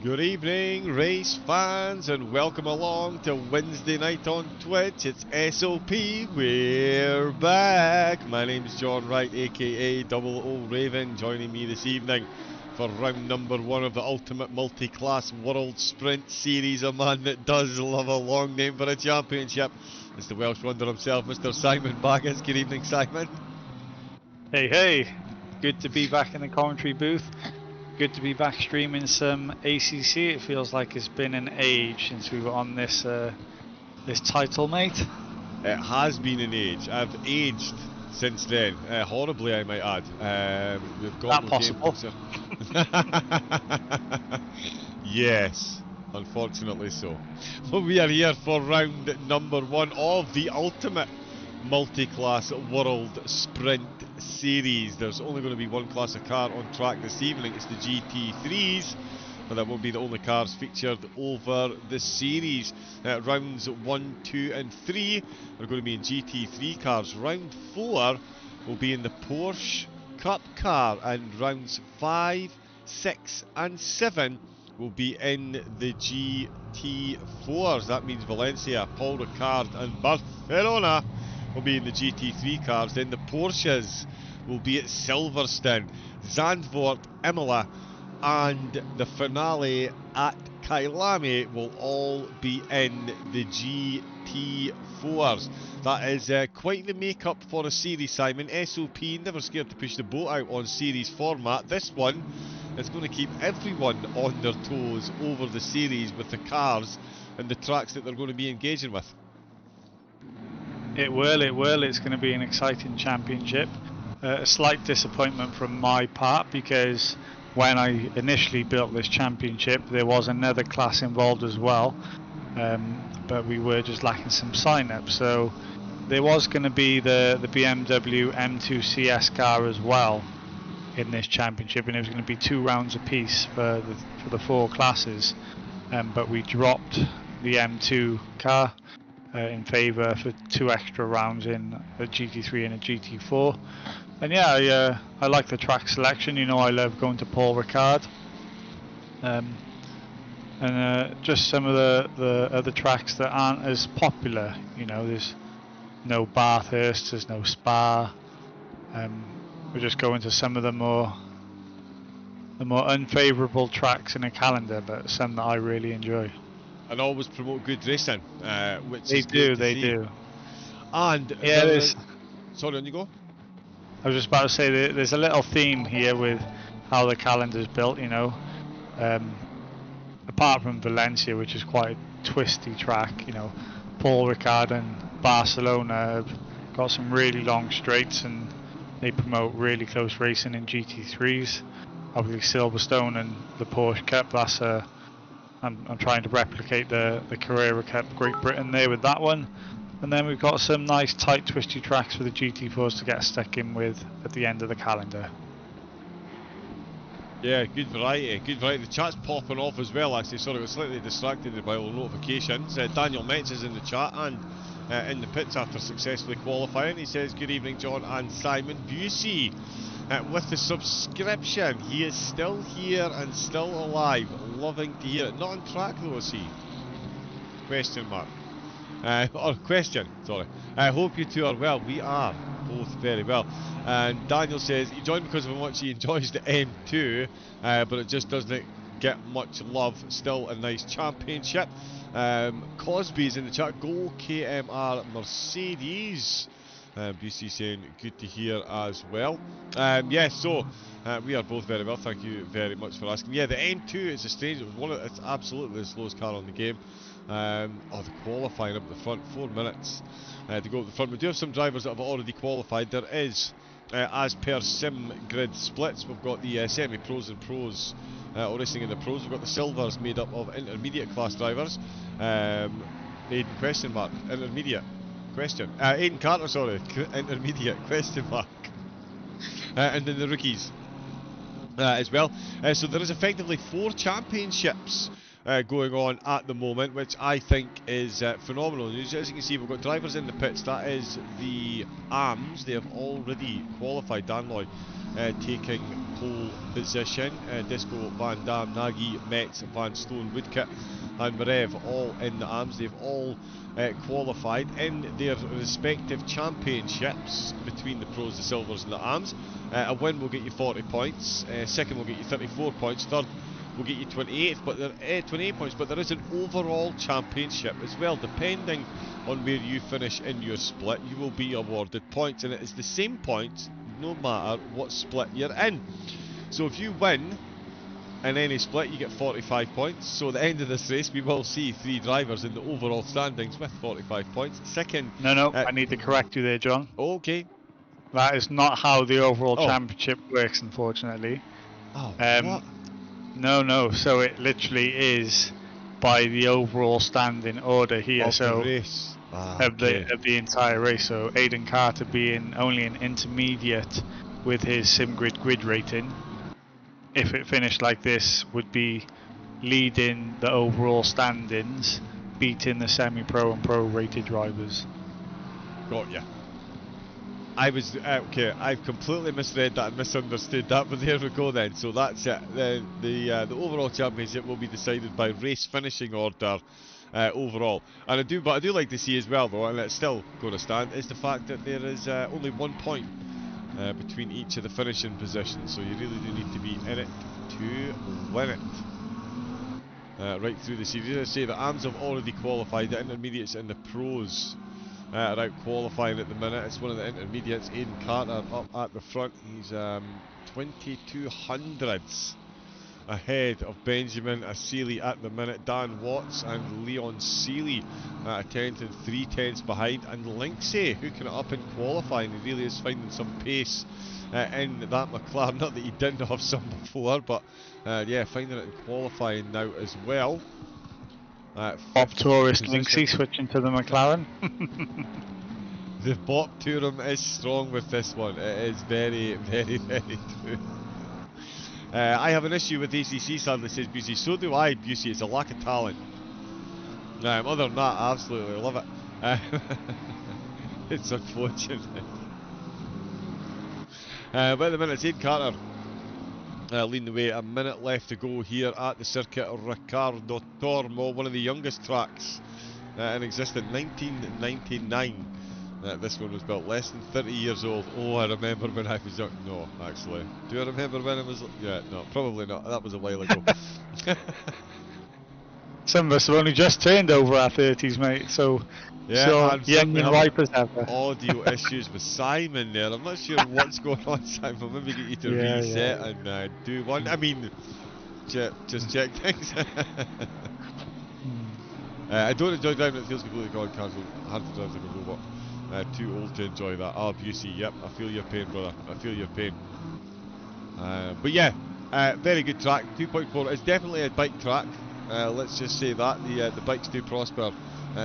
Good evening, race fans, and welcome along to Wednesday night on Twitch. It's SOP, we're back. My name's John Wright, aka Double O Raven, joining me this evening for round number 1 of the Ultimate Multi-Class World Sprint Series. A man that does love a long name for a championship. It's the Welsh wonder himself, Mr. Simon Baggins. Good evening, Simon. Hey, good to be back in the commentary booth. Good to be back streaming some ACC. It feels like it's been an age since we were on this this title, mate. It has been an age. I've aged since then, horribly, I might add. We've got That possible. Yes, unfortunately so. Well, we are here for round number 1 of the Ultimate Multi-Class World Sprint Series. There's only going to be one class of car on track this evening. It's the GT3s, but that won't be the only cars featured over the series. Rounds 1, 2 and 3 are going to be in GT3 cars. Round 4 will be in the Porsche Cup car, and rounds 5, 6 and 7 will be in the GT4s. That means Valenciaay, Paul Ricard and Barcelona will be in the GT3 cars. Then the Porsches will be at Silverstone, Zandvoort, Imola, and the finale at Kyalami will all be in the GT4s. That is quite the make-up for a series, Simon. SOP, never scared to push the boat out on series format. This one is going to keep everyone on their toes over the series with the cars and the tracks that they're going to be engaging with. It will. It's going to be an exciting championship. A slight disappointment from my part, because when I initially built this championship, there was another class involved as well, but we were just lacking some sign-up. So there was going to be the BMW M2 CS car as well in this championship, and it was going to be 2 rounds apiece for the 4 classes. But we dropped the M2 car in favour for 2 extra rounds in a GT3 and a GT4. And yeah, I like the track selection. You know, I love going to Paul Ricard. And just some of the other tracks that aren't as popular. You know, there's no Bathurst, there's no Spa. We're just going to some of the more unfavourable tracks in a calendar, but some that I really enjoy. And always promote good racing, which They is good to do. see. And yeah, sorry, on you go. I was just about to say that there's a little theme here with how the calendar's built. You know, apart from Valenciaay, which is quite a twisty track, you know, Paul Ricard and Barcelona have got some really long straights, and they promote really close racing in GT3s. Obviously Silverstone and the Porsche Cup, that's I'm trying to replicate the Carrera Cup Great Britain there with that one. And then we've got some nice tight twisty tracks for the GT4s to get stuck in with at the end of the calendar. Yeah, good variety, good variety. The chat's popping off as well, actually. Sorry, I was slightly distracted by all the notifications. Daniel Metz is in the chat and in the pits after successfully qualifying. He says, good evening, John and Simon Busey. With the subscription, he is still here and still alive. Loving to hear it. Not on track though, is he? Question mark. Or question, sorry. I hope you two are well. We are both very well. And Daniel says he joined because of how much he enjoys the M2, but it just doesn't get much love. Still a nice championship. Cosby's in the chat. Go KMR Mercedes. BC saying good to hear as well. Yes, so we are both very well. Thank you very much for asking. Yeah, the M2 is a strange. It's absolutely the slowest car on the game. The qualifying up at the front, 4 minutes to go up the front. We do have some drivers that have already qualified. There is, as per sim grid splits, we've got the semi-pros and pros, racing in the pros. We've got the silvers made up of intermediate class drivers. Aiden question mark, intermediate question. Aiden Carter, sorry, intermediate question mark. And then the rookies as well. So there is effectively 4 championships going on at the moment, which I think is phenomenal news. As you can see, we've got drivers in the pits. That is the AMS. They have already qualified. Dan Lloyd taking pole position. Disco, Van Dam, Nagy, Metz, Van Stone, Woodkit and Marev all in the AMS. They've all qualified in their respective championships between the pros, the silvers and the AMS. A win will get you 40 points, second will get you 34 points, third will get you 28 points, but there is an overall championship as well. Depending on where you finish in your split, you will be awarded points, and it is the same points no matter what split you're in. So if you win in any split, you get 45 points. So at the end of this race, we will see 3 drivers in the overall standings with 45 points. Second... No, I need to correct you there, John. Okay. That is not how the overall championship works, unfortunately. Oh, what? No. So it literally is by the overall standing order here. Of the race. Of the entire race. So Aidan Carter being only an intermediate with his SimGrid grid rating, if it finished like this, would be leading the overall standings, beating the semi-pro and pro rated drivers. Got ya. I was okay. I've completely misread that and misunderstood that, but there we go then. So that's it. The overall championship will be decided by race finishing order overall. And I do like to see as well, though, and it's still going to stand, is the fact that there is only 1 point between each of the finishing positions. So you really do need to be in it to win it. Right through the series, I say the AMS have already qualified. The intermediates and the pros are out qualifying at the minute. It's one of the intermediates, Aidan Carter, up at the front. He's 22 hundredths ahead of Benjamin Asili at the minute. Dan Watts and Leon Seeley at a 10th and 3/10 behind. And Linksay, who can up in qualifying, he really is finding some pace in that McLaren. Not that he didn't have some before, but yeah, finding it in qualifying now as well. Bob Tourist Linksay switching to the McLaren. The Bob Tourum is strong with this one. It is very, very, very true. I have an issue with ACC, sadly, says Busey. So do I, Busey. It's a lack of talent. Other than that, I absolutely love it. It's unfortunate. But at the minute, it's Aidan Carter leading the way. A minute left to go here at the circuit. Riccardo Tormo, one of the youngest tracks in existence, 1999. This one was built less than 30 years old. Oh, I remember when I was young. No, actually. Do I remember when I was... Yeah, no, probably not. That was a while ago. Some of us have only just turned over our 30s, mate, so... Yeah, so young and ripe as ever. Audio issues with Simon there. I'm not sure what's going on, Simon. Maybe get you to reset and do one. I mean, just check things. I don't enjoy driving. It feels completely gone cancelled. Hard to drive like a robot. Too old to enjoy that. Ah, Busey. Yep, I feel your pain, brother. I feel your pain. But yeah, very good track. 2.4. It's definitely a bike track. Let's just say that the bikes do prosper.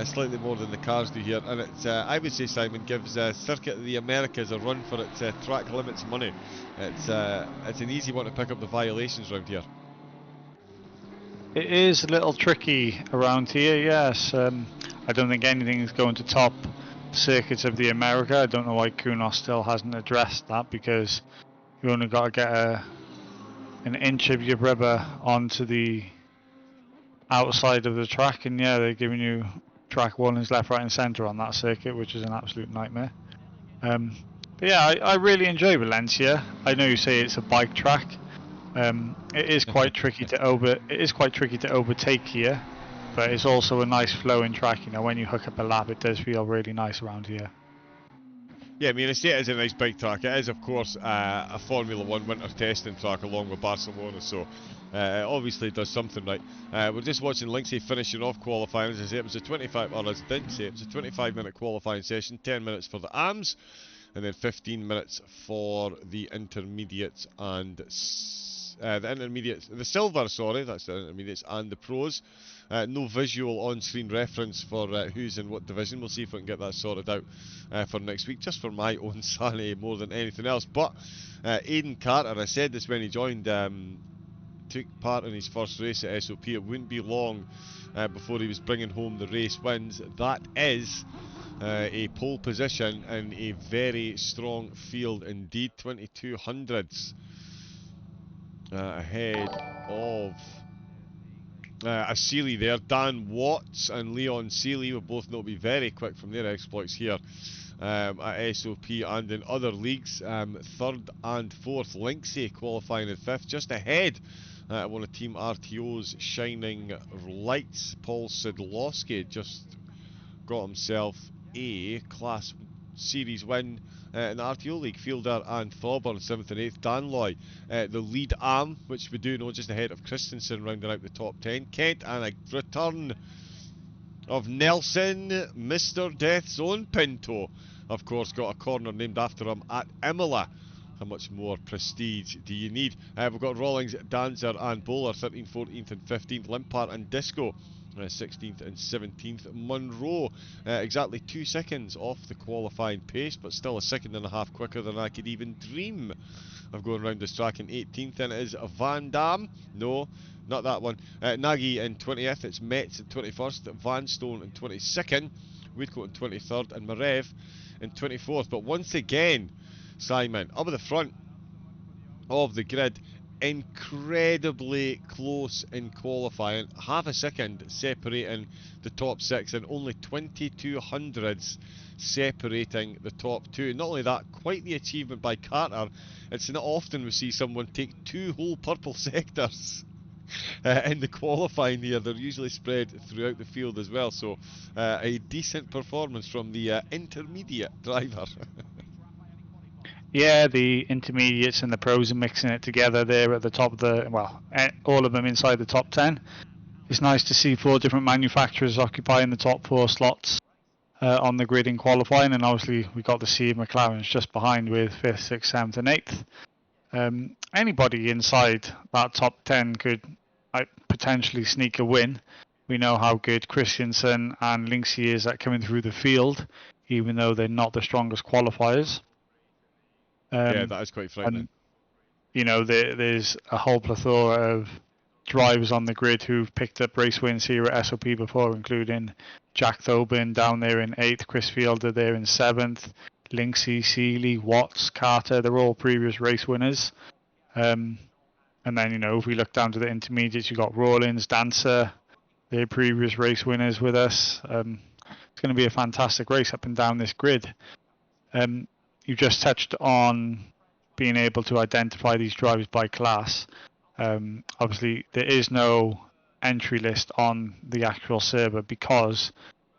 Slightly more than the cars do here, and it's I would say, Simon, gives Circuit of the Americas a run for its track limits money. It's an easy one to pick up the violations around here. It is a little tricky around here, yes. I don't think anything is going to top Circuits of the America. I don't know why Kunos still hasn't addressed that, because you only got to get an inch of your rubber onto the outside of the track, and yeah, they're giving you track 1 is left, right and centre on that circuit, which is an absolute nightmare. But yeah, I really enjoy Valencia. I know you say it's a bike track. It is quite tricky to overtake here, but it's also a nice flowing track. You know, when you hook up a lap, it does feel really nice around here. Yeah, I mean, I say it is a nice bike track. It is, of course, a Formula 1 winter testing track along with Barcelona, so it obviously does something right. We're just watching Linksay finishing off qualifying. As I say, it was a 25-minute qualifying session, 10 minutes for the AMS, and then 15 minutes for the intermediates and the silver, sorry, that's the intermediates and the pros. No visual on-screen reference for who's in what division. We'll see if we can get that sorted out for next week, just for my own sanity more than anything else. But Aidan Carter, I said this when he joined took part in his first race at SOP. It wouldn't be long before he was bringing home the race wins. That is a pole position in a very strong field indeed. 2200s ahead of a Seeley there. Dan Watts and Leon Seeley will both not be very quick from their exploits here at SOP and in other leagues. Third and fourth, Valenciaay qualifying in fifth, just ahead one of Team RTO's shining lights. Paul Sidlowski just got himself a Class Series win in the RTO League. Fielder and Thorburn 7th and 8th. Danloy, the lead arm, which we do know, just ahead of Christensen, rounding out the top 10. Kent and a return of Nelson, Mr. Death's own Pinto. Of course, got a corner named after him at Imola. How much more prestige do you need? We've got Rawlings, Danzer and Bowler 13th, 14th and 15th. Limpart and Disco 16th and 17th. Munro exactly 2 seconds off the qualifying pace, but still a second and a half quicker than I could even dream of going around this track in 18th. Then it is Van Dam. No, not that one. Nagy in 20th. It's Metz in 21st. Vanstone in 22nd. Woodcote in 23rd. And Marev in 24th. But once again, Simon, up at the front of the grid, incredibly close in qualifying, half a second separating the top six and only 2200ths separating the top two. Not only that, quite the achievement by Carter. It's not often we see someone take two whole purple sectors in the qualifying here. They're usually spread throughout the field as well, so a decent performance from the intermediate driver. Yeah, the intermediates and the pros are mixing it together there at the top of the, well, all of them inside the top 10. It's nice to see 4 different manufacturers occupying the top 4 slots on the grid in qualifying, and obviously we got to see McLaren's just behind with 5th, 6th, 7th and 8th. Anybody inside that top 10 could potentially sneak a win. We know how good Christensen and Valenciaay is at coming through the field, even though they're not the strongest qualifiers. Yeah, that is quite frightening. And, you know, there's a whole plethora of drivers on the grid who've picked up race wins here at SOP before, including Jack Thoburn down there in 8th, Chris Fielder there in 7th, Valenciaay, Seeley, Watts, Carter, they're all previous race winners. And then, you know, if we look down to the intermediates, you've got Rawlins, Dancer, they're previous race winners with us. It's going to be a fantastic race up and down this grid. You just touched on being able to identify these drivers by class. Obviously, there is no entry list on the actual server because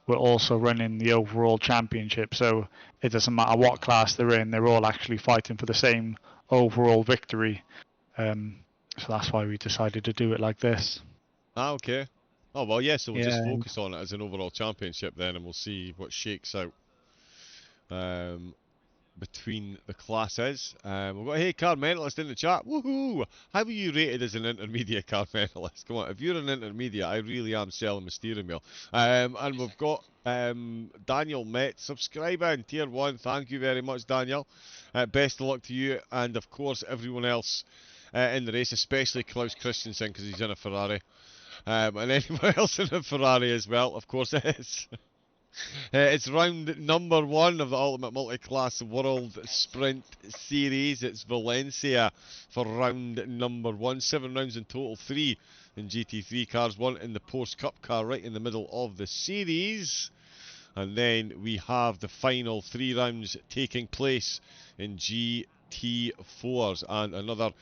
we're also running the overall championship. So it doesn't matter what class they're in, they're all actually fighting for the same overall victory. So that's why we decided to do it like this. Ah, okay. Oh, well, yeah, so we'll just focus on it as an overall championship then, and we'll see what shakes out between the classes. We've got, hey, car mentalist in the chat. Woohoo! How are you rated as an intermediate car mentalist? Come on, if you're an intermediate, I really am selling my steering wheel. And we've got Daniel Met subscribing, tier 1. Thank you very much, Daniel. Best of luck to you, and of course, everyone else in the race, especially Klaus Christensen, because he's in a Ferrari. And anyone else in a Ferrari as well, of course it is. It's round number 1 of the Ultimate Multiclass World Sprint Series. It's Valenciaay for round number 1. 7 rounds in total, 3 in GT3 cars, 1 in the Porsche Cup car right in the middle of the series. And then we have the final 3 rounds taking place in GT4s, and another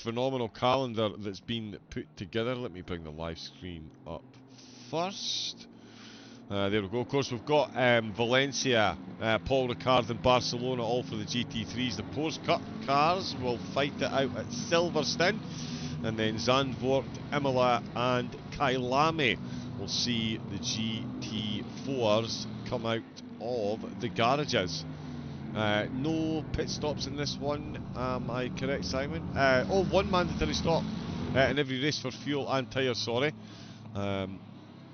phenomenal calendar that's been put together. Let me bring the live screen up first. There we go. Of course, we've got Valenciaay, Paul Ricard and Barcelona, all for the GT3s. The Porsche Cup cars will fight it out at Silverstone. And then Zandvoort, Imola and Kyalami will see the GT4s come out of the garages. No pit stops in this one, am I correct, Simon? 1 mandatory stop in every race for fuel and tyres, sorry.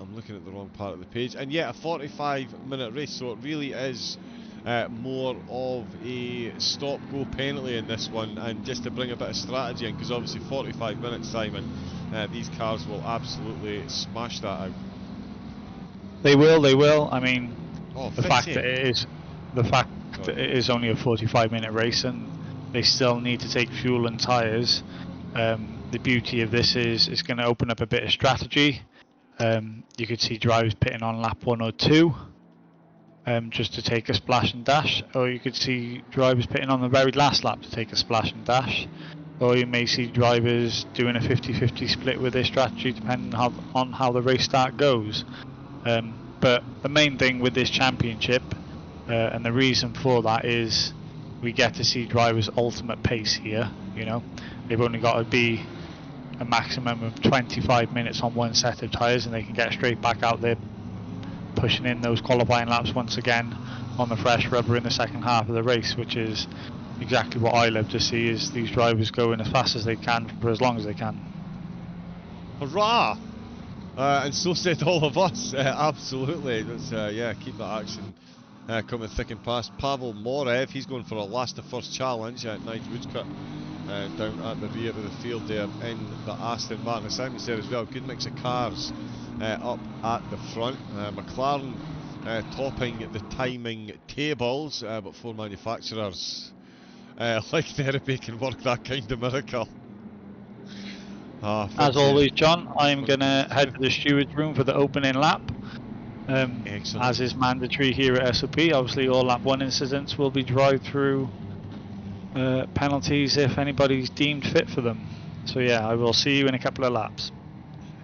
I'm looking at the wrong part of the page. And yeah, a 45-minute race, so it really is more of a stop-go penalty in this one, and just to bring a bit of strategy in, because obviously 45 minutes, Simon, these cars will absolutely smash that out. They will. I mean, Oh, the fact that it is only a 45-minute race, and they still need to take fuel and tyres. The beauty of this is it's going to open up a bit of strategy. You could see drivers pitting on lap 1 or 2, just to take a splash and dash, or you could see drivers pitting on the very last lap to take a splash and dash, or you may see drivers doing a 50-50 split with their strategy depending on how the race start goes. But the main thing with this championship, and the reason for that, is we get to see drivers' ultimate pace here. You know, they've only got to be a maximum of 25 minutes on one set of tyres, and they can get straight back out there pushing in those qualifying laps once again on the fresh rubber in the second half of the race, which is exactly what I love to see, is these drivers going as fast as they can for as long as they can. Hurrah! And so said all of us. Absolutely. Let's keep that action coming thick and fast. Pavel Morev, he's going for a last to first challenge at Nigel Woodcock. Down at the rear of the field there in the Aston Martin. Simon's there as well. Good mix of cars up at the front. McLaren topping the timing tables, but 4 manufacturers like therapy can work that kind of miracle. As always, John, I'm going to head to the steward's room for the opening lap. As is mandatory here at SOP. Obviously, all lap 1 incidents will be drive-through penalties if anybody's deemed fit for them. So yeah, I will see you in a couple of laps.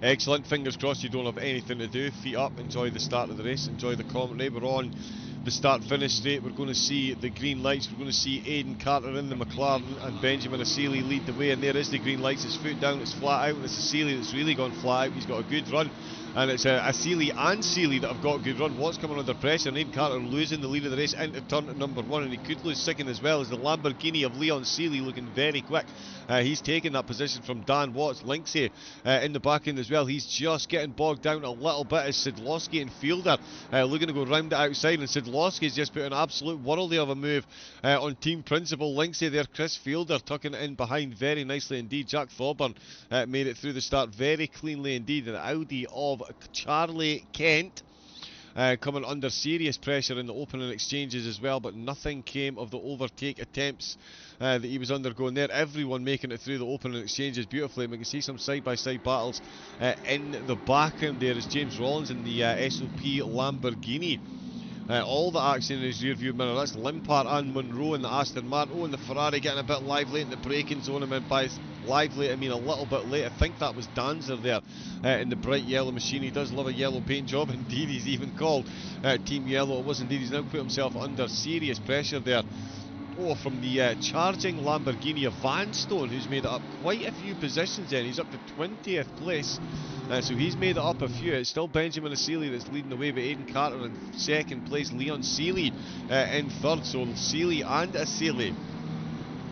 Excellent, fingers crossed you don't have anything to do. Feet up, enjoy the start of the race, enjoy the commentary. We're on the start-finish straight. We're going to see the green lights. We're going to see Aidan Carter in the McLaren and Benjamin Asili lead the way, and there is the green lights. It's foot down, it's flat out, and it's Asili that's really gone flat out. He's got a good run, and it's Asili and Seeley that have got a good run. What's coming under pressure? And Aidan Carter losing the lead of the race into turn number 1, and he could lose second as well, as the Lamborghini of Leon Seeley looking very quick. He's taken that position from Dan Watts. Linksay in the back end as well. He's just getting bogged down a little bit as Sidlowski and Fielder looking to go round it outside, and Sidlowski's just put an absolute worldie of a move on team principal. Linksay there, Chris Fielder tucking it in behind very nicely indeed. Jack Thorburn made it through the start very cleanly indeed. An Audi of Charlie Kent coming under serious pressure in the opening exchanges as well, but nothing came of the overtake attempts that he was undergoing there. Everyone making it through the opening exchanges beautifully. We can see some side-by-side battles in the background there as James Rollins in the SOP Lamborghini. All the action in his rear view mirror. That's Limpart and Monroe in the Aston Martin. Oh, and the Ferrari getting a bit lively in the braking zone. I mean, by lively, I mean a little bit late. I think that was Danzer there in the bright yellow machine. He does love a yellow paint job. Indeed, he's even called Team Yellow. It was indeed. He's now put himself under serious pressure there. Oh, from the charging Lamborghini of Vanstone, who's made it up quite a few positions then. He's up to 20th place. So he's made it up a few. It's still Benjamin Asili that's leading the way, but Aidan Carter in second place. Leon Seeley in third. So Seeley and Asili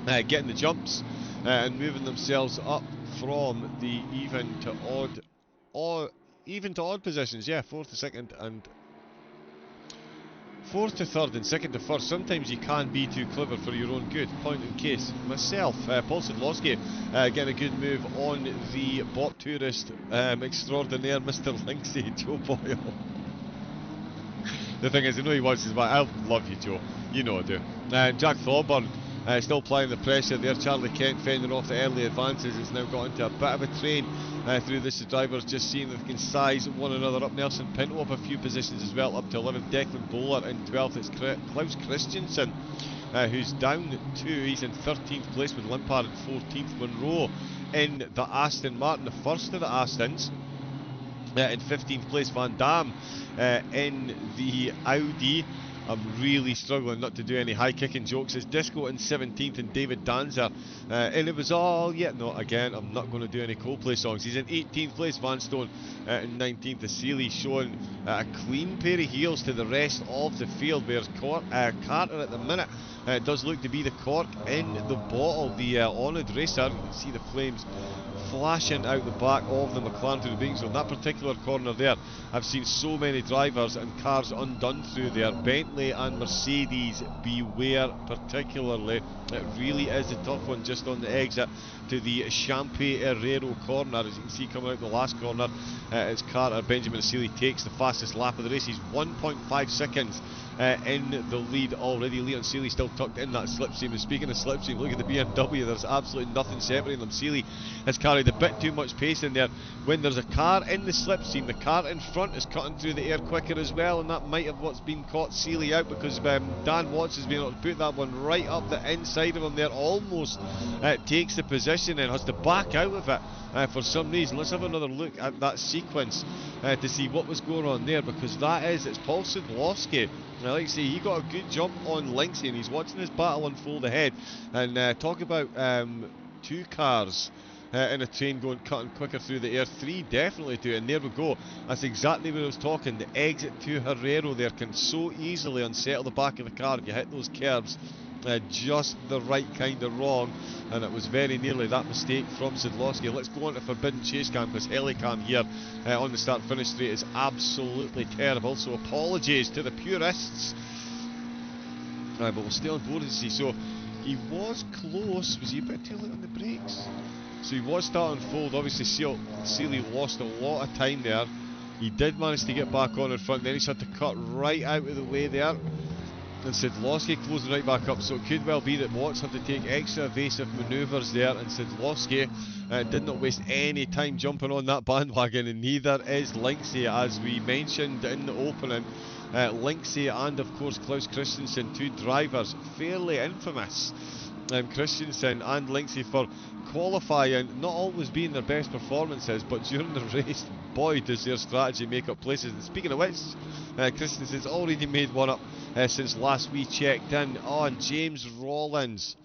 getting the jumps and moving themselves up from the even to odd positions. Yeah, fourth to second and fourth to third and second to first. Sometimes you can be too clever for your own good. Point in case myself. Paul Sidlowski getting a good move on the Bop Tourist extraordinaire, Mr. Linksay, Joe Boyle. The thing is, I know he watches his back. I love you, Joe. You know I do. Jack Thorburn still applying the pressure there. Charlie Kent fending off the early advances. It's now got into a bit of a train through this. The drivers just seeing if they can size one another up. Nelson Pinto up a few positions as well, up to 11th. Declan Bowler in 12th. It's Klaus Christensen who's down 2. He's in 13th place with Limpard at 14th. Monroe in the Aston Martin, the first of the Astons. In 15th place, Van Dam in the Audi. I'm really struggling not to do any high-kicking jokes. It's Disco in 17th and David Danzer. And it was all, no, again, I'm not going to do any Coldplay songs. He's in 18th place, Vanstone in 19th. Asili showing a clean pair of heels to the rest of the field, whereas Carter at the minute does look to be the cork in the bottle. The honoured racer, you can see the flames flashing out the back of the McLaren through the braking zone. That particular corner there, I've seen so many drivers and cars undone through there. Bentley and Mercedes, beware particularly. It really is a tough one just on the exit to the Champi-Herrero corner. As you can see coming out the last corner, it's Carter. Benjamin Asili takes the fastest lap of the race. He's 1.5 seconds in the lead already. Leon Seeley still tucked in that slipstream. And speaking of slipstream, look at the BMW. There's absolutely nothing separating them. Seeley has carried a bit too much pace in there. When there's a car in the slipstream, the car in front is cutting through the air quicker as well, and that might have what's been caught Seeley out, because Dan Watts has been able to put that one right up the inside of him there. Almost takes the position and has to back out of it for some reason. Let's have another look at that sequence to see what was going on there, because it's Paul Sidlowski. Like I say, he got a good jump on Linksay, and he's watching this battle unfold ahead. And talk about two cars in a train cutting quicker through the air. Three definitely do, and there we go. That's exactly what I was talking. The exit to Herrero there can so easily unsettle the back of the car if you hit those curves just the right kind of wrong, and it was very nearly that mistake from Sidlowski. Let's go on to Forbidden Chase Cam, because Helicam here on the start finish straight is absolutely terrible, so apologies to the purists. But we'll stay on board, as you see. So he was close. Was he a bit too late on the brakes? So he was starting fold. Obviously Seeley lost a lot of time there. He did manage to get back on in front, then he's had to cut right out of the way there, and Sidlowski closing right back up. So it could well be that Watts had to take extra evasive manoeuvres there, and Sidlowski did not waste any time jumping on that bandwagon, and neither is Linksay, as we mentioned in the opening. Linksay and of course Klaus Christensen, two drivers fairly infamous, Christensen and Linksay, for qualifying not always being their best performances, but during the race, boy does their strategy make up places. And speaking of which, Christensen's already made one up since last we checked in. On James Rollins,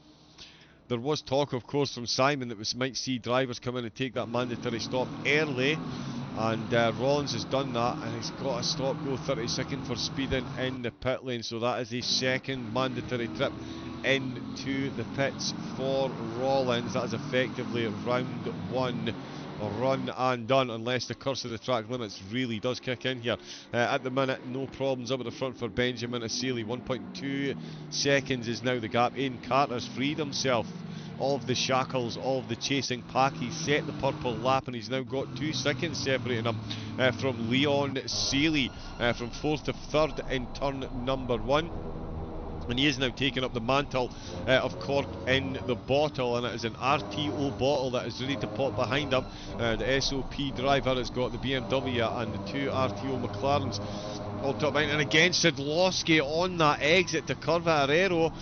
there was talk of course from Simon that we might see drivers come in and take that mandatory stop early, and Rollins has done that, and he's got a stop go 32nd for speeding in the pit lane. So that is a second mandatory trip into the pits for Rollins. That is effectively round one run and done, unless the curse of the track limits really does kick in here. At the minute, no problems up at the front for Benjamin Asili. 1.2 seconds is now the gap. Aidan Carter's freed himself of the shackles of the chasing pack. He set the purple lap, and he's now got 2 seconds separating him from Leon Seeley from 4th to 3rd in turn number 1. And he is now taking up the mantle of cork in the bottle, and it is an RTO bottle that is ready to pop behind him. The SOP driver has got the BMW and the 2 RTO McLarens all top behind. And again, Sidlowski on that exit to Curva-Herrero,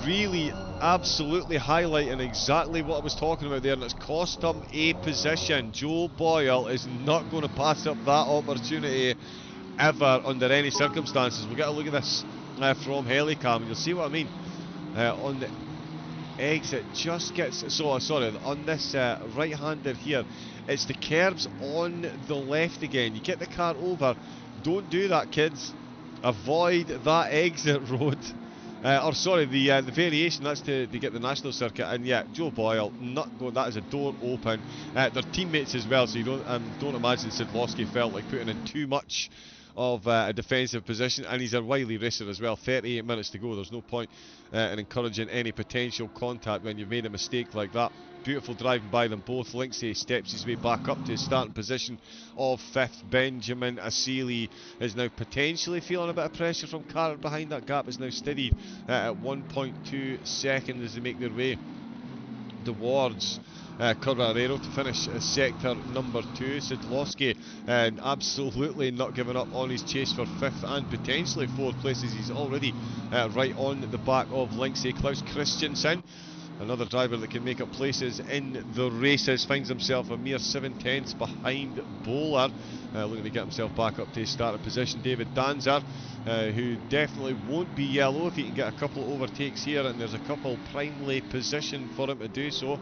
really absolutely highlighting exactly what I was talking about there, and it's cost him a position. Joe Boyle is not going to pass up that opportunity ever under any circumstances. We'll get a look at this from Helicam, and you'll see what I mean. On the exit, just gets on this right-hander here, it's the curbs on the left again. You get the car over, don't do that, kids. Avoid that exit road. The variation, that's to get the national circuit. And yeah, Joe Boyle not going. That is a door open. Their teammates as well, so you don't imagine Sidlowski felt like putting in too much of a defensive position, and he's a wily racer as well. 38 minutes to go. There's no point in encouraging any potential contact when you've made a mistake like that. Beautiful driving by them both. Linksay steps his way back up to his starting position of 5th. Benjamin Asili is now potentially feeling a bit of pressure from Carter behind. That gap is now steadied at 1.2 seconds as they make their way towards Curva-Herrero to finish sector number 2. Sidlowski absolutely not giving up on his chase for 5th and potentially 4th places. He's already right on the back of Linksay. Klaus Christensen, another driver that can make up places in the races, finds himself a mere 7/10 behind Bowler, looking to get himself back up to his starting position. David Danzer, who definitely won't be yellow if he can get a couple of overtakes here, and there's a couple primely positioned for him to do so.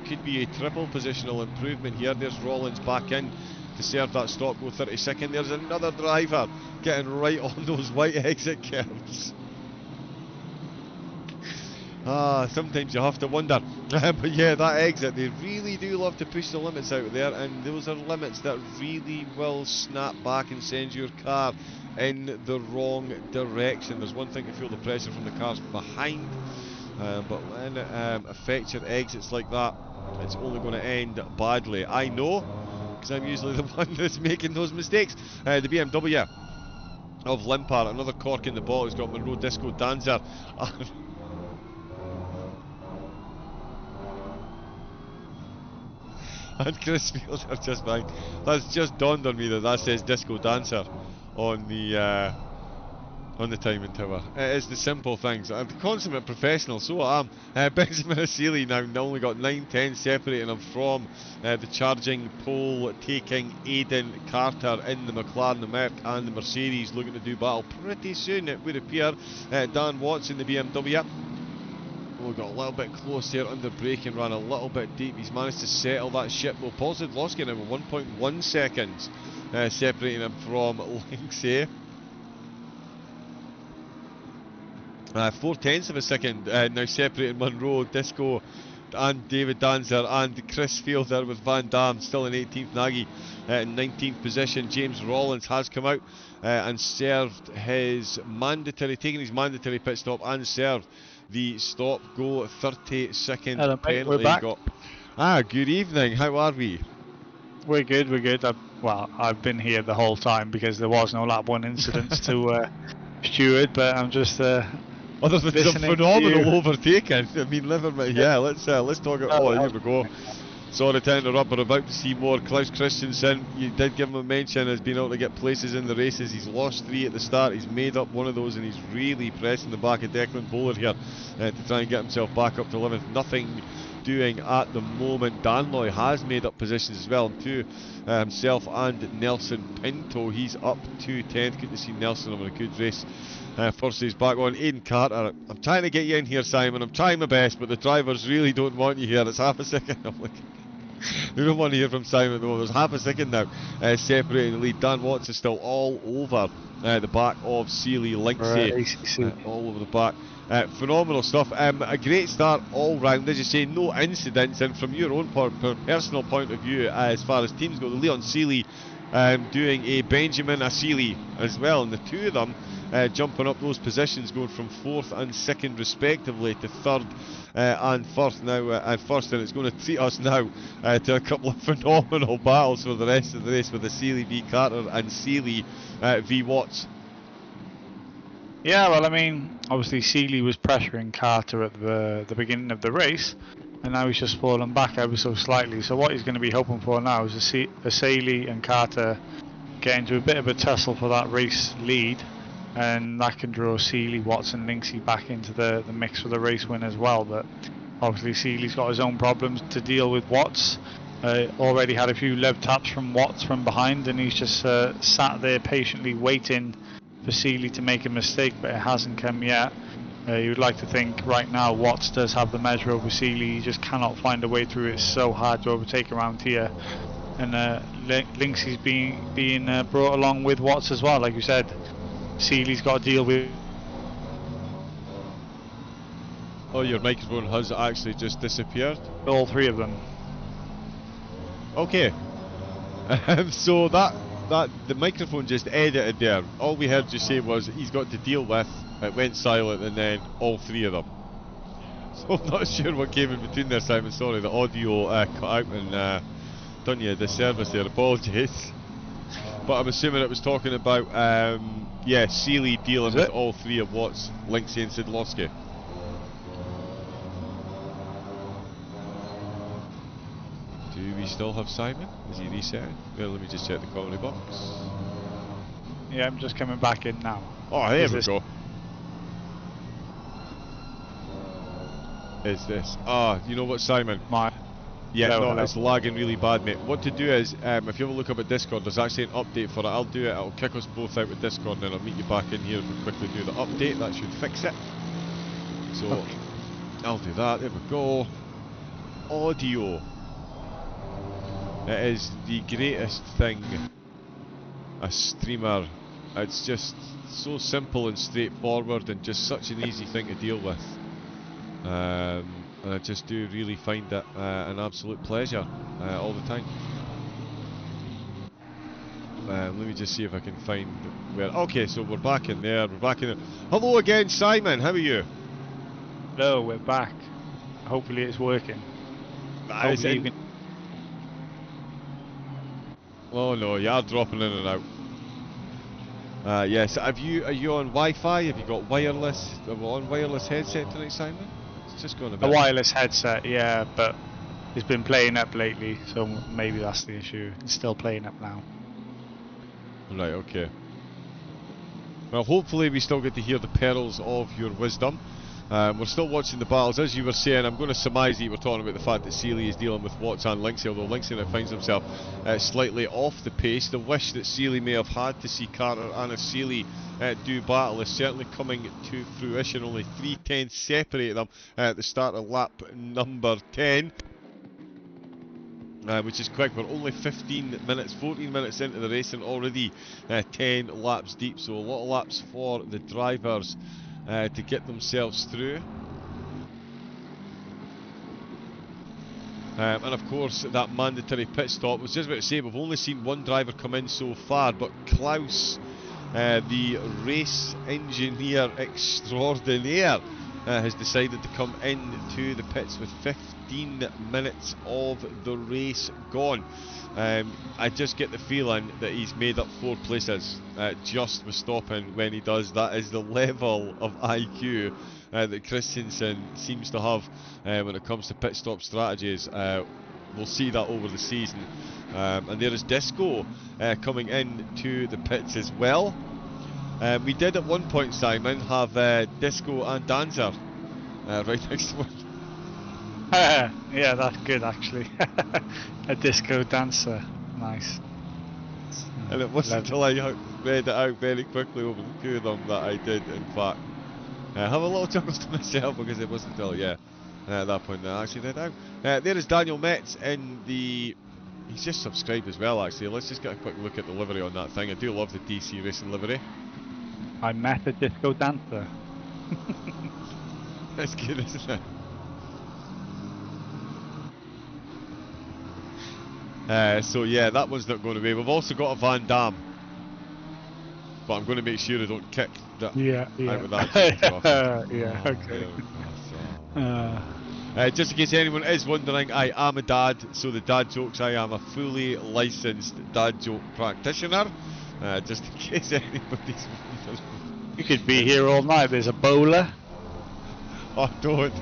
Could be a triple positional improvement here. There's Rollins back in to serve that stop go 32nd. There's another driver getting right on those white exit curves. Sometimes you have to wonder. But yeah, that exit, they really do love to push the limits out there, and those are limits that really will snap back and send your car in the wrong direction. There's one thing to feel the pressure from the cars behind, but when it affects your exits like that, it's only going to end badly. I know, because I'm usually the one that's making those mistakes. The BMW of Limpar, another cork in the ball. He's got Monroe Disco Dancer. And Chris Fielder just fine. That's just dawned on me that says Disco Dancer on the timing tower. It is the simple things. I'm the consummate professional, so I am. Benjamin Asili now only got 9-10 separating him from the charging pole, taking Aidan Carter in the McLaren, the Merc and the Mercedes, looking to do battle pretty soon, it would appear. Dan Watts in the BMW. Oh, got a little bit close there under braking, ran a little bit deep. He's managed to settle that ship. Well, Paul's lost now with 1.1 seconds separating him from Valenciaay. 4/10 of a second now separating Monroe, Disco and David Danzer, and Chris Fielder with Van Dam still in 18th. Nagy in 19th position. James Rollins has come out and served his mandatory, taken his mandatory pit stop and served the stop go 30-second penalty. We're back. Good evening, how are we? We're good, we're good. I've been here the whole time because there was no lap 1 incidents to steward, but I'm just other than some phenomenal overtaking. I mean, yeah, let's talk about. Oh, here we go. Sorry to interrupt, we're about to see more. Klaus Christensen, you did give him a mention as being able to get places in the races. He's lost 3 at the start, he's made up one of those, and he's really pressing the back of Declan Bowler here to try and get himself back up to 11th. Nothing doing at the moment. Danloy has made up positions as well, to himself and Nelson Pinto. He's up to 10th. Good to see Nelson having a good race. First he's back on. Aidan Carter, I'm trying to get you in here, Simon. I'm trying my best, but the drivers really don't want you here. It's half a second. I'm like, we don't want to hear from Simon though. There's half a second now separating the lead. Dan Watts is still all over the back of Sealy Linksay, all over the back. Phenomenal stuff. A great start all round, as you say, no incidents. And from your own personal point of view, as far as teams go, the Leon Sealy doing a Benjamin Asili as well, and the two of them jumping up those positions, going from 4th and 2nd respectively to 3rd and 1st now, and it's going to treat us now to a couple of phenomenal battles for the rest of the race with the Sealy v Carter and Sealy v Watts. Yeah, well, I mean, obviously Sealy was pressuring Carter at the beginning of the race, and now he's just fallen back ever so slightly. So what he's going to be hoping for now is a Sealy and Carter get into a bit of a tussle for that race lead, and that can draw Sealy, Watts and Linksay back into the mix for the race win as well. But obviously Sealy's got his own problems to deal with. Watts already had a few lev taps from Watts from behind, and he's just sat there patiently waiting for Sealy to make a mistake, but it hasn't come yet. You would like to think right now Watts does have the measure over Sealy. He just cannot find a way through. It's so hard to overtake around here, and Linksay's being brought along with Watts as well. Like you said, Sealy's got to deal with. Oh, your microphone has actually just disappeared. All 3 of them. Okay. So that the microphone just edited there. All we heard you say was he's got to deal with. It went silent, and then all 3 of them. So I'm not sure what came in between there, Simon. Sorry, the audio cut out and done you a disservice there. Apologies. But I'm assuming it was talking about yeah, Sealy dealing with all 3 of Watts, Linksay and Sidlowski. Do we still have Simon? Is he resetting? Well, let me just check the commentary box. Yeah, I'm just coming back in now. Oh, there we go. Is this? You know what, Simon? Yeah, no, it's lagging really bad, mate. What to do is, if you have a look up at Discord, there's actually an update for it. I'll do it, I'll kick us both out with Discord, and then I'll meet you back in here and quickly do the update. That should fix it. So, okay. I'll do that. There we go. Audio. It is the greatest thing a streamer. It's just so simple and straightforward, and just such an easy thing to deal with. And I just do really find it an absolute pleasure all the time. Let me just see if I can find where. Okay, so we're back in there. We're back in there. Hello again, Simon. How are you? Hello, we're back. Hopefully it's working. Hopefully you can... Oh no, you are dropping in and out. Yes. Are you on Wi-Fi? Have you got wireless? Are we on wireless headset tonight, Simon? It's just going a bit. A wireless headset, yeah, but it's been playing up lately, so maybe that's the issue. It's still playing up now. Right. Okay. Well, hopefully we still get to hear the pearls of your wisdom. We're still watching the battles. As you were saying, I'm going to surmise that you were talking about the fact that Sealy is dealing with Watts and Linksay, although Linksay now finds himself slightly off the pace. The wish that Sealy may have had to see Carter and Sealy do battle is certainly coming to fruition. Only 3/10 separate them at the start of lap number 10. Which is quick. We're only 14 minutes into the race and already 10 laps deep, so a lot of laps for the drivers to get themselves through. And of course that mandatory pit stop, I was just about to say we've only seen one driver come in so far, but Klaus, the race engineer extraordinaire, has decided to come into the pits with 15 minutes of the race gone. I just get the feeling that he's made up 4 places just with stopping when he does. That is the level of IQ that Christensen seems to have when it comes to pit stop strategies. We'll see that over the season. And there is Disco coming into the pits as well. We did at one point, Simon, have Disco and Dancer right next to one. Yeah, that's good actually. A disco dancer, nice. And it wasn't until I read it out very quickly over the 2 of them that I did, in fact, have a little chuckle to myself, because it wasn't until, at that point that I actually read it out. There is Daniel Metz in the... He's just subscribed as well, actually. Let's just get a quick look at the livery on that thing. I do love the DC Racing livery. I met a disco dancer. That's good, isn't it? So yeah, that one's not going away. We've also got a Van Damme, but I'm going to make sure I don't kick that out with that. Okay. Just in case anyone is wondering, I am a dad, so the dad jokes, I am a fully licensed dad joke practitioner. Just in case anybody's wondering. You could be here all night. There's a bowler. Oh, don't.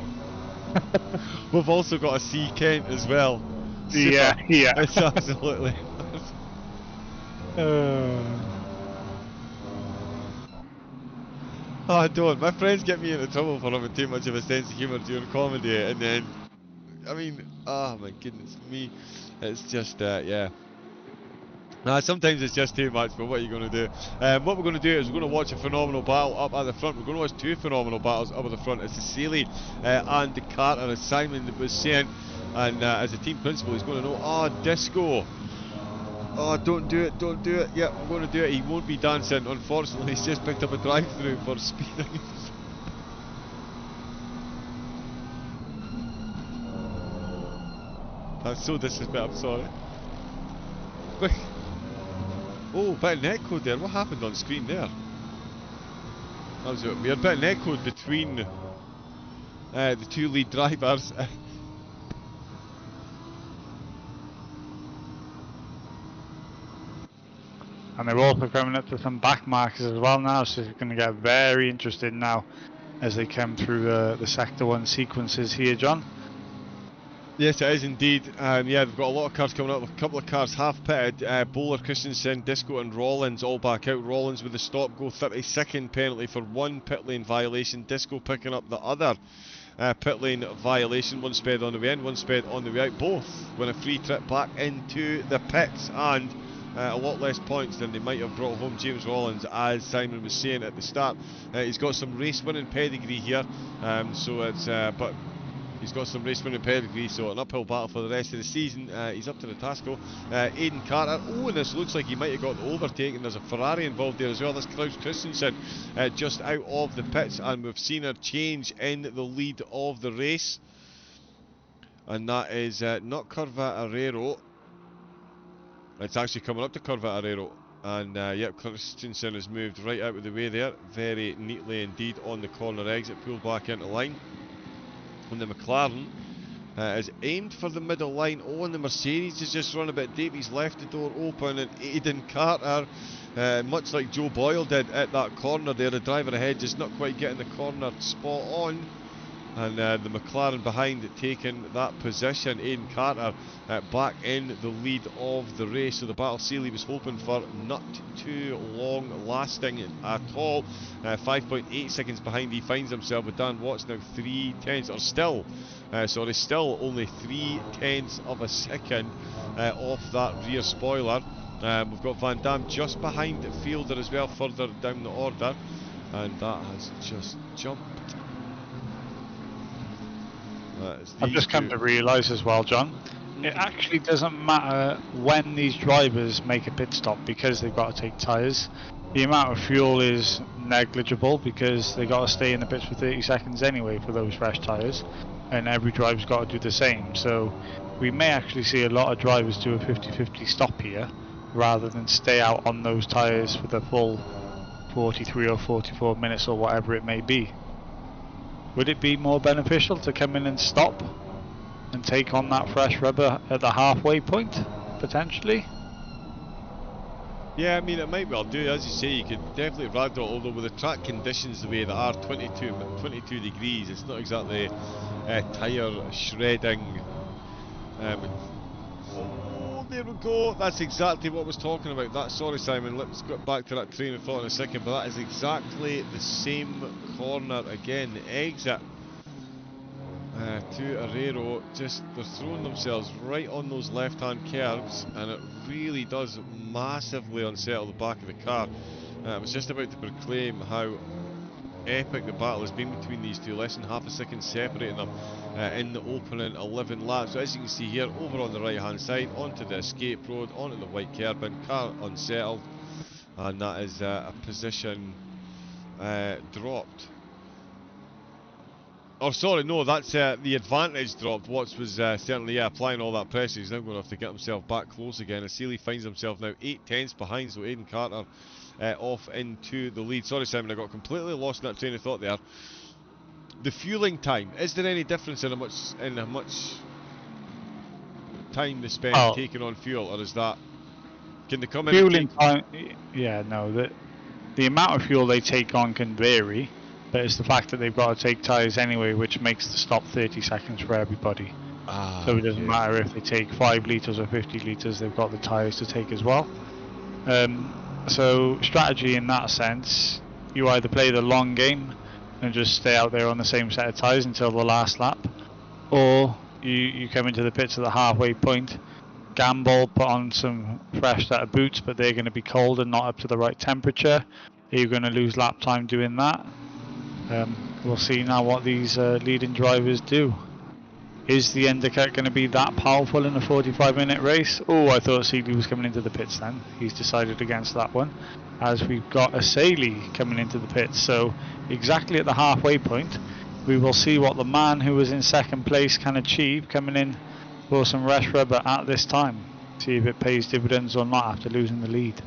We've also got a C Kent as well. Super. Yeah. It's absolutely. Oh, don't. My friends get me into trouble for having too much of a sense of humour during comedy, and then, I mean, oh my goodness me, it's just, yeah. Sometimes it's just too much, but what are you going to do? What we're going to do is we're going to watch a phenomenal battle up at the front. We're going to watch 2 phenomenal battles up at the front. It's the Sealy and the Carter, as Simon was saying. And as a team principal, he's going to know, Disco. Oh, don't do it. Yeah, I'm going to do it. He won't be dancing. Unfortunately, he's just picked up a drive-through for speeding. That's so disrespectful, I'm sorry. Oh, bit of netcode there. What happened on screen there? That was a weird bit of netcode between the 2 lead drivers. And they're also coming up to some back markers as well now, so it's going to get very interesting now as they come through the Sector 1 sequences here, John. Yes, it is indeed. Yeah, they've got a lot of cars coming up. A couple of cars half pitted. Bowler, Christensen, Disco and Rollins all back out. Rollins with the stop go, 30-second penalty for 1 pit lane violation. Disco picking up the other pit lane violation. 1 sped on the way in, 1 sped on the way out. Both win a free trip back into the pits, and a lot less points than they might have brought home. James Rollins, as Simon was saying at the start, he's got some race winning pedigree here, so it's but He's got some race winning pedigree, so an uphill battle for the rest of the season. He's up to the task though. Aidan Carter, oh, and this looks like he might have got the overtake, and there's a Ferrari involved there as well. That's Klaus Christensen just out of the pits, and we've seen a change in the lead of the race. And that is not Carvaterero. It's actually coming up to Carvaterero. And yep, Christensen has moved right out of the way there, very neatly indeed on the corner exit, pulled back into line. And the McLaren is aimed for the middle line. Oh, and the Mercedes has just run a bit deep. He's left the door open, and Aidan Carter, much like Joe Boyle did at that corner there, the driver ahead just not quite getting the corner spot on. And the McLaren behind taking that position. Aidan Carter back in the lead of the race. So the battle Seeley was hoping for not too long lasting at all. 5.8 seconds behind he finds himself, with Dan Watts now 3/10, or still only 3/10 of a second off that rear spoiler. We've got Van Dam just behind Fielder as well, further down the order. And that has just jumped. I've just come to realise as well, John, it actually doesn't matter when these drivers make a pit stop, because they've got to take tyres. The amount of fuel is negligible, because they've got to stay in the pits for 30 seconds anyway for those fresh tyres, and every driver's got to do the same. So we may actually see a lot of drivers do a 50-50 stop here, rather than stay out on those tyres for the full 43 or 44 minutes or whatever it may be. Would it be more beneficial to come in and stop and take on that fresh rubber at the halfway point, potentially? Yeah, I mean, it might well do. As you say, you could definitely ragdoll, although with the track conditions the way they are, 22 degrees, it's not exactly tyre shredding. Oh, there we go. That's exactly what I was talking about. That, sorry Simon, let's get back to that train of thought in a second, but that is exactly the same corner again. The exit to Herrero, just they're throwing themselves right on those left-hand curves, and it really does massively unsettle the back of the car. I was just about to proclaim how epic the battle has been between these two, less than half a second separating them in the opening 11 laps. So as you can see here, over on the right hand side, onto the escape road, onto the white curbing, car unsettled, and that is a position dropped. Oh, sorry, no, that's the advantage dropped. Watts was certainly applying all that pressure. He's now going to have to get himself back close again. As Seeley finds himself now 8/10 behind, so Aidan Carter off into the lead. Sorry, Simon, I got completely lost in that train of thought there. The fueling time, is there any difference in how much time they spend taking on fuel, or is that, can they come in? Fueling time, yeah, no, the amount of fuel they take on can vary. But it's the fact that they've got to take tyres anyway, which makes the stop 30 seconds for everybody. So it doesn't matter if they take 5 litres or 50 litres, they've got the tyres to take as well. So strategy in that sense, you either play the long game and just stay out there on the same set of tyres until the last lap, or you come into the pits at the halfway point, gamble, put on some fresh set of boots, but they're going to be cold and not up to the right temperature. You're going to lose lap time doing that. We'll see now what these leading drivers do. Is the undercut going to be that powerful in a 45-minute race? Oh, I thought Seeley was coming into the pits then. He's decided against that one, as we've got a Seeley coming into the pits. So exactly at the halfway point, we will see what the man who was in second place can achieve coming in for some rest rubber at this time. See if it pays dividends or not after losing the lead.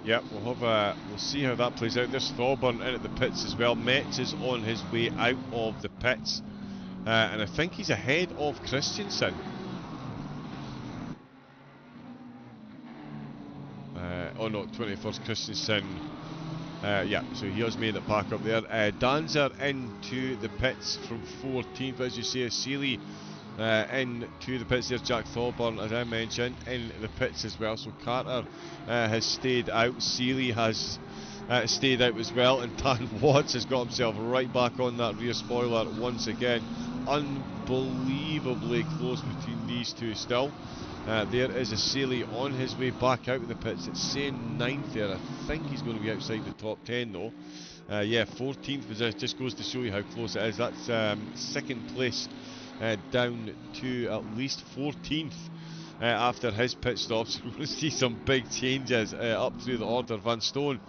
Yep, we'll see how that plays out. There's Thorburn in at the pits as well. Metz is on his way out of the pits, and I think he's ahead of Christensen. Oh no, 21st Christensen. Yeah, so he has made it back up there. Danzer into the pits from 14th, as you say. Seeley into the pits. There's Jack Thorburn, as I mentioned, in the pits as well. So Carter has stayed out. Seeley has stayed out as well, and Dan Watts has got himself right back on that rear spoiler once again. Unbelievably close between these two still. There is a Seeley on his way back out of the pits. It's saying 9th there. I think he's going to be outside the top 10 though. Yeah, 14th position, just goes to show you how close it is. That's second place down to at least 14th after his pit stops. We're going to see some big changes up through the order. Van Stone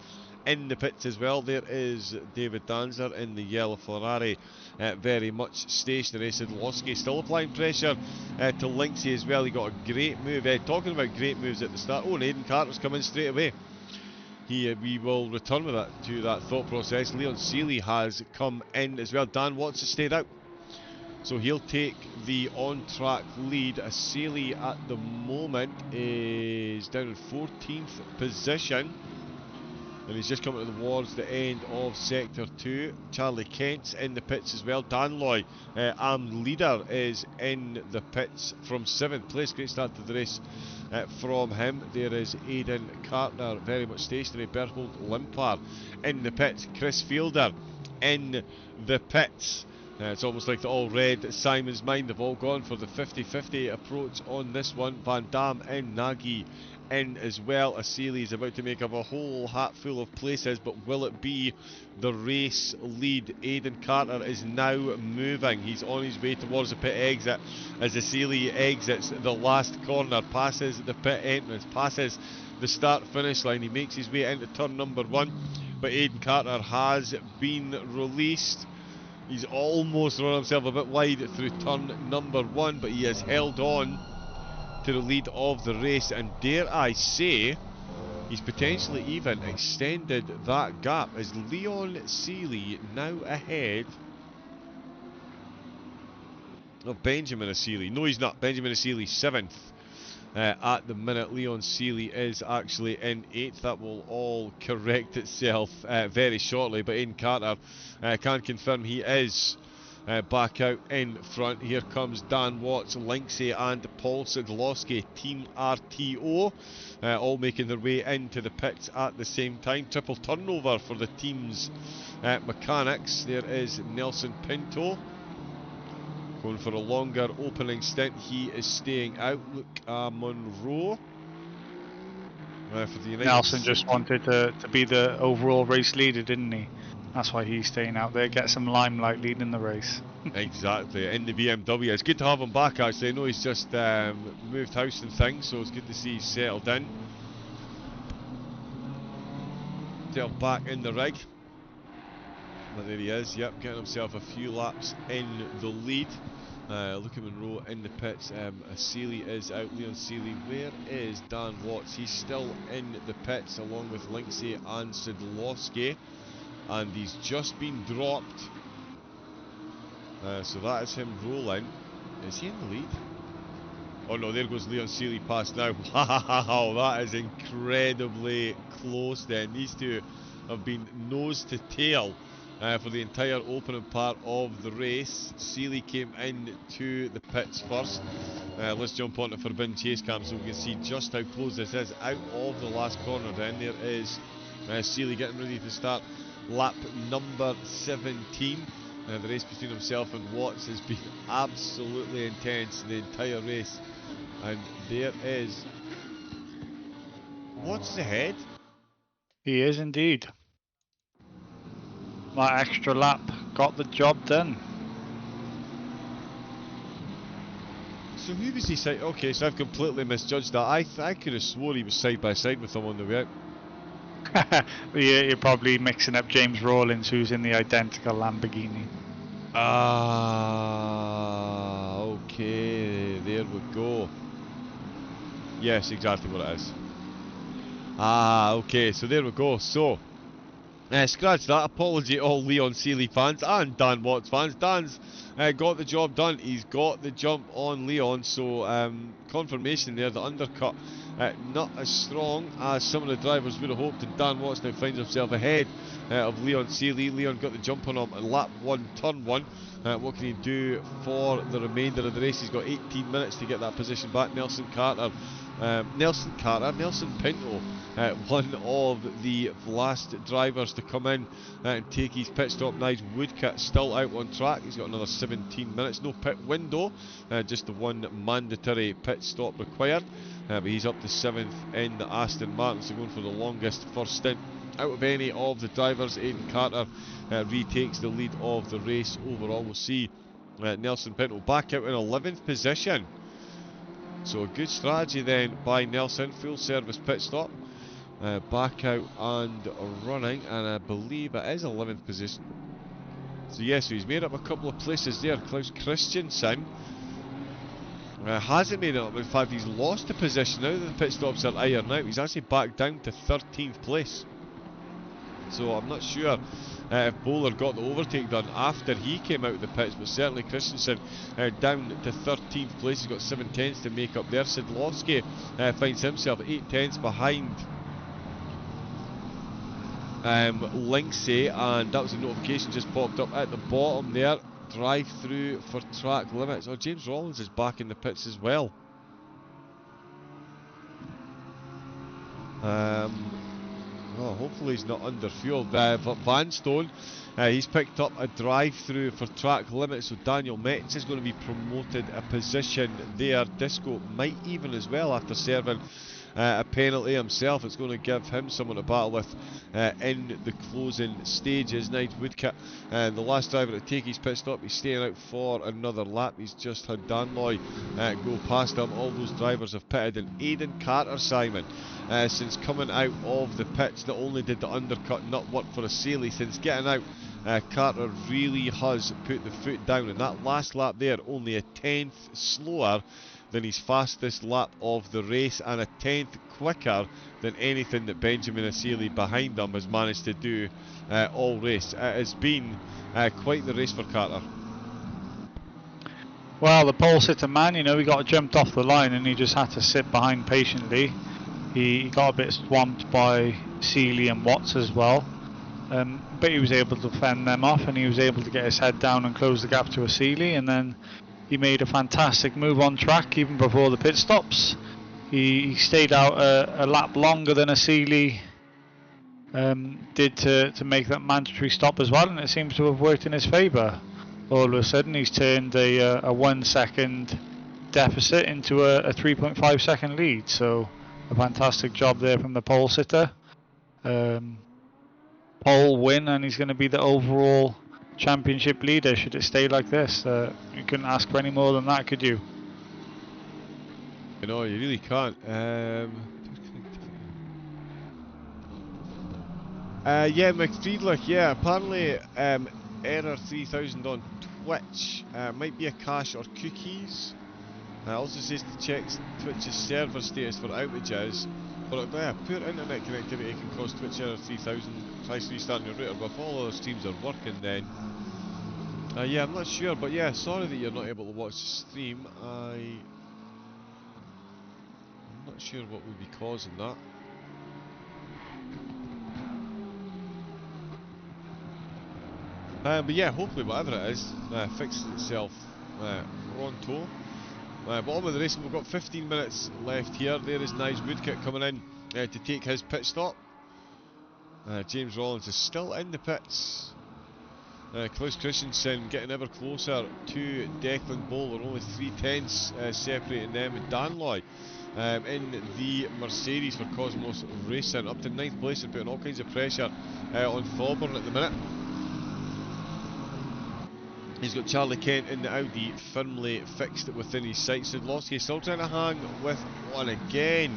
in the pits as well. There is David Danzer in the yellow Ferrari, very much stationary. Sidlowski still applying pressure to Linksy as well. He got a great move. Talking about great moves at the start. Oh, and Aidan Carter's coming straight away. We will return with that to that thought process. Leon Seeley has come in as well. Dan Watts has stayed out, so he'll take the on-track lead. Seeley at the moment is down in 14th position, and he's just coming towards the end of Sector 2. Charlie Kent's in the pits as well. Dan Loy, armed leader, is in the pits from 7th place. Great start to the race from him. There is Aidan Carter, very much stationary. Berthold Limpar in the pits. Chris Fielder in the pits. It's almost like they all read Simon's mind. They've all gone for the 50-50 approach on this one. Van Dam in, Nagy in as well. Asili is about to make up a whole hatful of places, but will it be the race lead? Aidan Carter is now moving. He's on his way towards the pit exit as Asili exits the last corner, passes the pit entrance, passes the start-finish line. He makes his way into turn number 1, but Aidan Carter has been released. He's almost run himself a bit wide through turn number 1, but he has held on to the lead of the race, and dare I say, he's potentially even extended that gap as Leon Seeley now ahead of Benjamin Asili. No, he's not. Benjamin Asili 7th. At the minute, Leon Seeley is actually in 8th. That will all correct itself very shortly, but Aidan Carter can confirm he is back out in front. Here comes Dan Watts, Linksay and Paul Sidlowski, Team RTO, all making their way into the pits at the same time. Triple turnover for the team's mechanics. There is Nelson Pinto going for a longer opening stint. He is staying out. Luke Monroe for the United Nelson just wanted to be the overall race leader, didn't he? That's why he's staying out there, get some limelight leading the race. Exactly, in the BMW. It's good to have him back, actually. I know he's just moved house and things, so it's good to see he's settled in. Settled back in the rig. But there he is, yep, getting himself a few laps in the lead. Luke Monroe in the pits. Seeley is out. Leon Seeley. Where is Dan Watts? He's still in the pits along with Linksay and Sidlowski, and he's just been dropped. So that is him rolling. Is he in the lead? Oh no, there goes Leon Seeley past now. Wow, that is incredibly close then. These two have been nose to tail for the entire opening part of the race. Seeley came into the pits first. Let's jump on to Forbidden Chase Cam so we can see just how close this is. Out of the last corner then, there is Seeley getting ready to start lap number 17. The race between himself and Watts has been absolutely intense the entire race. And there is Watts ahead. He is indeed. That extra lap got the job done. So who was he side? Okay, so I've completely misjudged that. I could have swore he was side by side with him on the way out. You're probably mixing up James Rawlins, who's in the identical Lamborghini. Ah, okay, there we go. Yes, exactly what it is. Ah, okay, so there we go. So, scratch that. Apology to all Leon Seeley fans and Dan Watts fans. Dan's got the job done. He's got the jump on Leon, so confirmation there, the undercut not as strong as some of the drivers would have hoped, and Dan Watts now finds himself ahead of Leon Seeley. Leon got the jump on him at lap 1, turn 1. What can he do for the remainder of the race? He's got 18 minutes to get that position back. Nelson Pinto, one of the last drivers to come in and take his pit stop. Nige Woodcut still out on track. He's got another 17 minutes. No pit window, just the one mandatory pit stop required. But he's up to 7th in the Aston Martin, so going for the longest first stint out of any of the drivers, Aidan Carter retakes the lead of the race overall. We'll see Nelson Pinto back out in 11th position. So a good strategy then by Nelson, full service pit stop. Back out and running, and I believe it is 11th position. So yes, so he's made up a couple of places there. Klaus Christensen hasn't made it up. In fact, he's lost the position now that the pit stops are ironed out. He's actually back down to 13th place. So I'm not sure if Bowler got the overtake done after he came out of the pits, but certainly Christensen down to 13th place. He's got 7 tenths to make up there. Sidlowski finds himself 8 tenths behind Linksay, and that was a notification just popped up at the bottom there. Drive through for track limits. Oh, James Rollins is back in the pits as well. Well, hopefully he's not under fuel. Vanstone, he's picked up a drive-through for track limits, so Daniel Metz is going to be promoted a position there. Disco might even as well, after serving a penalty himself. It's going to give him someone to battle with in the closing stages. Nigel Woodcut, the last driver to take his pit stop, he's staying out for another lap. He's just had Danloy go past him. All those drivers have pitted, and Aidan Carter, Simon, since coming out of the pits, not only did the undercut not work for Asseili, since getting out, Carter really has put the foot down, and that last lap there, only a 10th slower than his fastest lap of the race, and a 10th quicker than anything that Benjamin Asseili behind him has managed to do all race. It has been quite the race for Carter. Well, the pole sitter man, you know, he got jumped off the line and he just had to sit behind patiently. He got a bit swamped by Seeley and Watts as well, but he was able to fend them off, and he was able to get his head down and close the gap to Asseili, and then he made a fantastic move on track even before the pit stops. He stayed out a lap longer than Asseili did to make that mandatory stop as well, and it seems to have worked in his favour. All of a sudden he's turned a 1 second deficit into a 3.5 second lead, so a fantastic job there from the pole sitter. Pole win, and he's going to be the overall championship leader should it stay like this. You couldn't ask for any more than that, could you? No, you really can't. Yeah, McFriedlich, yeah, apparently error 3000 on Twitch. Might be a cache or cookies. Also says to check Twitch's server status for outages. But poor internet connectivity can cause Twitch error 3000. Tries restarting your router, but if all other streams are working, then yeah, I'm not sure, but yeah, sorry that you're not able to watch the stream. I'm not sure what would be causing that. But yeah, hopefully whatever it is fixes itself pronto. But on with the race, we've got 15 minutes left here. There is Nige Woodcock coming in to take his pit stop. James Rollins is still in the pits. Klaus Christensen getting ever closer to Declan Bowler, only 3 tenths separating them. And Danloy in the Mercedes for Cosmos Racing, up to 9th place and putting all kinds of pressure on Thorburn at the minute. He's got Charlie Kent in the Audi firmly fixed within his sights. Sidlowski still trying to hang with one again.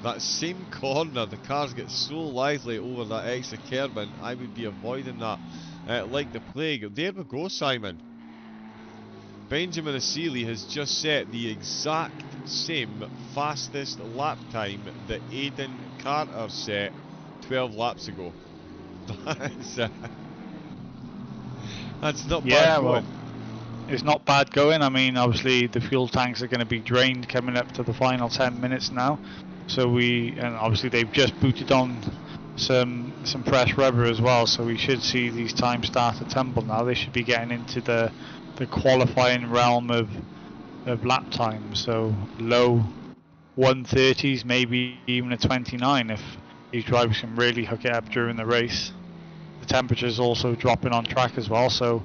That same corner, the cars get so lively over that extra curb, and I would be avoiding that like the plague. There we go, Simon. Benjamin Asseili has just set the exact same fastest lap time that Aidan Carter set 12 laps ago. That's not bad going. Well, it's not bad going. I mean, obviously the fuel tanks are going to be drained coming up to the final 10 minutes now. So and obviously they've just booted on some fresh rubber as well. So we should see these times start to tumble now. They should be getting into the qualifying realm of lap time. So low 130s, maybe even a 29 if these drivers can really hook it up during the race. The temperature's also dropping on track as well, so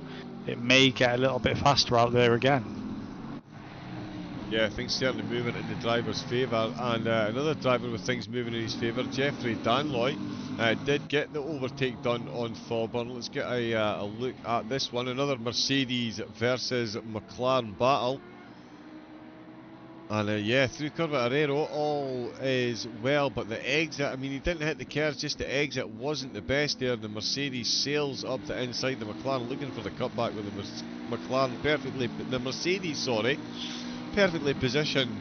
it may get a little bit faster out there again. Yeah, things certainly moving in the driver's favour, and another driver with things moving in his favour, Jeffrey Danloy, did get the overtake done on Thorburn. Let's get a look at this one. Another Mercedes versus McLaren battle. And yeah, through curve at Herrero, all is well, but the exit, I mean, he didn't hit the curves, just the exit wasn't the best there. The Mercedes sails up to inside the McLaren, looking for the cutback with the McLaren the Mercedes, sorry, perfectly positioned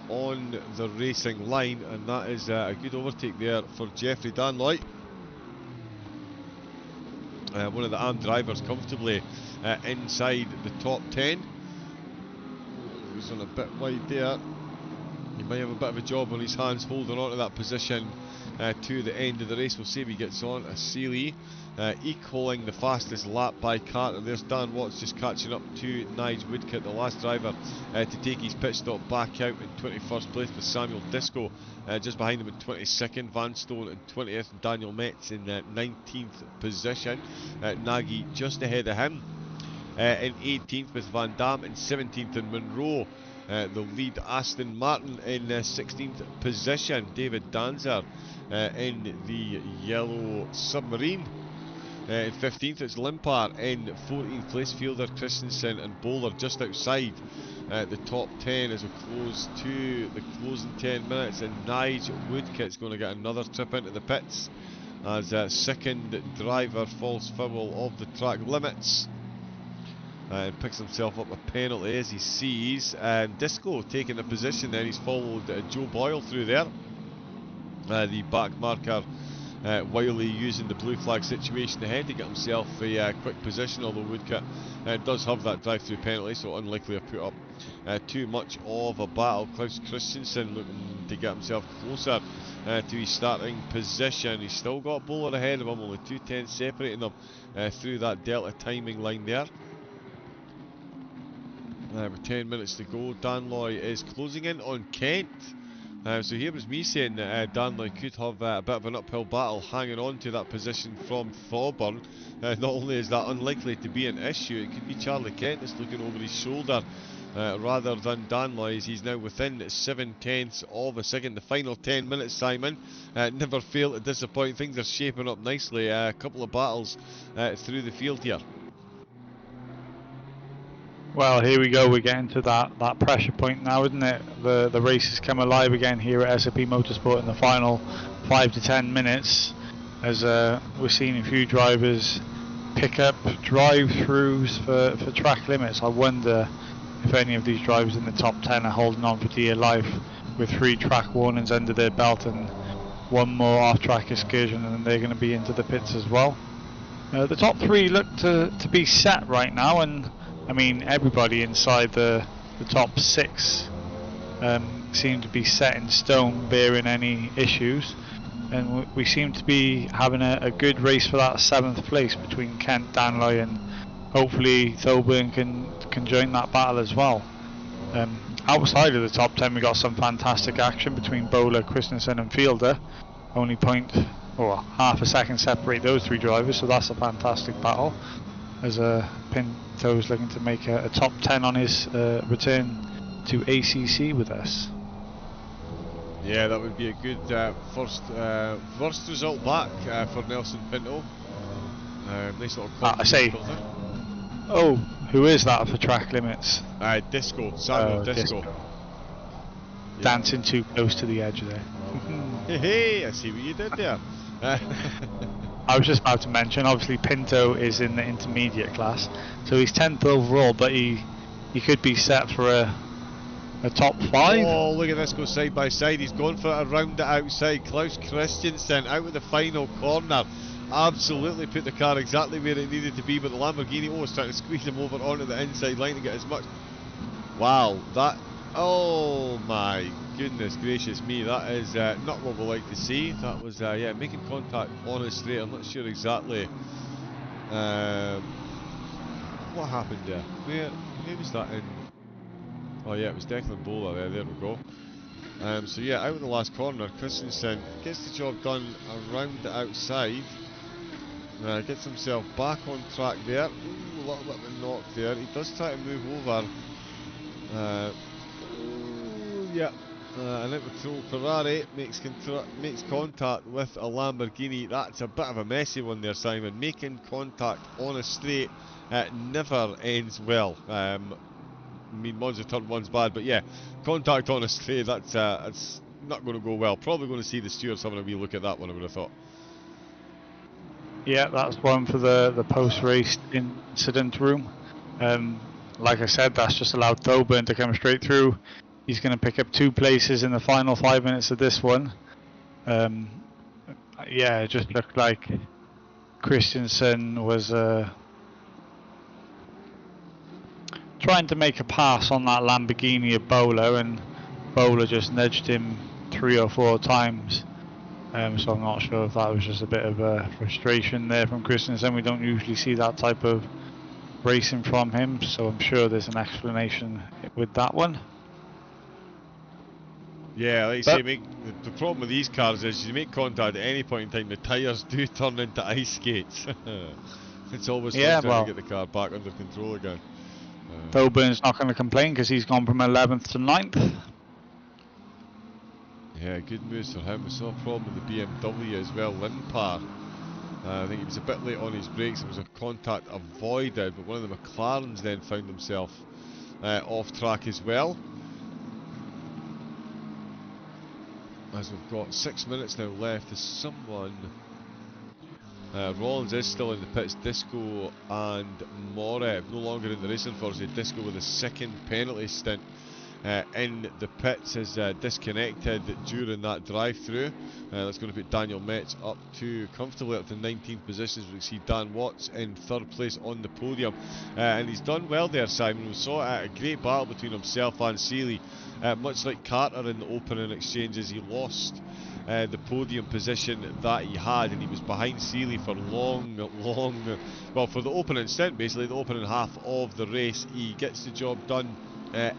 on the racing line, and that is a good overtake there for Jeffrey Danloy. One of the ARM drivers comfortably inside the top 10. He's on a bit wide there. He might have a bit of a job on his hands holding on to that position to the end of the race. We'll see if he gets on. Sealy equaling the fastest lap by Carter. There's Dan Watts just catching up to Nige Woodcock, the last driver to take his pit stop back out in 21st place, with Samuel Disco just behind him in 22nd, Van Stone in 20th, and Daniel Metz in 19th position. Nagy just ahead of him in 18th, with Van Dam in 17th, and Monroe the lead Aston Martin in 16th position. David Danzer in the yellow submarine. In 15th it's Limpar. In 14th place Fielder, Christensen and Bowler just outside the top 10 as we close to the closing 10 minutes, and Nige Woodcock's going to get another trip into the pits as second driver falls foul of the track limits and picks himself up a penalty as he sees Disco taking a position. Then he's followed Joe Boyle through there, the back marker Wiley using the blue flag situation ahead to get himself a quick position, although Woodcock does have that drive-through penalty, so unlikely to put up too much of a battle. Klaus Christensen looking to get himself closer to his starting position. He's still got Bowler ahead of him, only 2 tenths separating them through that delta timing line there. With 10 minutes to go, Danloy is closing in on Kent. So here was me saying that Danloy could have a bit of an uphill battle hanging on to that position from Thorburn. Not only is that unlikely to be an issue, it could be Charlie Kent that's looking over his shoulder rather than Danloy, as he's now within 7 tenths of a second. The final 10 minutes, Simon, never fail to disappoint. Things are shaping up nicely. A couple of battles through the field here. Well, here we go. We're getting to that pressure point now, isn't it? The race has come alive again here at SOP Motorsport in the final 5 to 10 minutes, as we're seeing a few drivers pick up drive-throughs for track limits. I wonder if any of these drivers in the top 10 are holding on for dear life with 3 track warnings under their belt and 1 more off-track excursion, and they're going to be into the pits as well. The top 3 look to be set right now, and I mean, everybody inside the top 6 seem to be set in stone, bearing any issues, and we seem to be having a good race for that 7th place between Kent, Danloy, and hopefully Thorburn can join that battle as well. Outside of the top 10, we got some fantastic action between Bowler, Christensen, and Fielder. Only half a second separate those 3 drivers, so that's a fantastic battle, as Pinto's looking to make a top 10 on his return to ACC with us. Yeah, that would be a good first result back for Nelson Pinto. Nice little I say, oh, who is that for track limits? Disco, Samuel Disco. Yeah. Dancing too close to the edge there. Hey, I see what you did there. I was just about to mention, obviously Pinto is in the intermediate class, so he's 10th overall, but he could be set for a top 5. Oh, look at this go side by side. He's gone for it around the outside. Klaus Christensen out of the final corner. Absolutely put the car exactly where it needed to be, but the Lamborghini was trying to squeeze him over onto the inside line to get as much. Wow, that, oh my goodness gracious me, that is not what we like to see. That was yeah, making contact on his straight. I'm not sure exactly what happened there. Where was that in? Oh yeah, it was Declan Bowler there we go. So yeah, out in the last corner, Christensen gets the job done around the outside, gets himself back on track there. Ooh, a little bit of a knock there. He does try to move over Yeah. An out-of-control Ferrari makes contact with a Lamborghini. That's a bit of a messy one there, Simon. Making contact on a straight never ends well. I mean, Monza turn one's bad, but yeah, contact on a straight, that's not going to go well. Probably going to see the stewards having a wee look at that one, I would have thought. Yeah, that's one for the post-race incident room. Like I said, that's just allowed Thoburn to come straight through. He's going to pick up 2 places in the final 5 minutes of this one. Yeah, it just looked like Christensen was trying to make a pass on that Lamborghini of Bowler, and Bowler just nudged him 3 or 4 times. So I'm not sure if that was just a bit of a frustration there from Christensen. We don't usually see that type of racing from him, so I'm sure there's an explanation with that one. Yeah, like you say, the problem with these cars is you make contact at any point in time, the tyres do turn into ice skates. It's always fun trying to get the car back under control again. Thoburn's not going to complain because he's gone from 11th to 9th. Yeah, good moves for him. We saw a problem with the BMW as well, Limpar. I think he was a bit late on his brakes. There was a contact avoided, but one of the McLarens then found himself off track as well. As we've got 6 minutes now left, there's someone... Rollins is still in the pits. Disco and Morev no longer in the racing force. Disco with a second penalty stint in the pits is disconnected during that drive-through. That's going to put Daniel Metz up to comfortably up to 19th positions. We see Dan Watts in 3rd place on the podium, and he's done well there, Simon. We saw a great battle between himself and Seeley, much like Carter in the opening exchanges. He lost the podium position that he had, and he was behind Seeley for well, for the opening stint, basically the opening half of the race. He gets the job done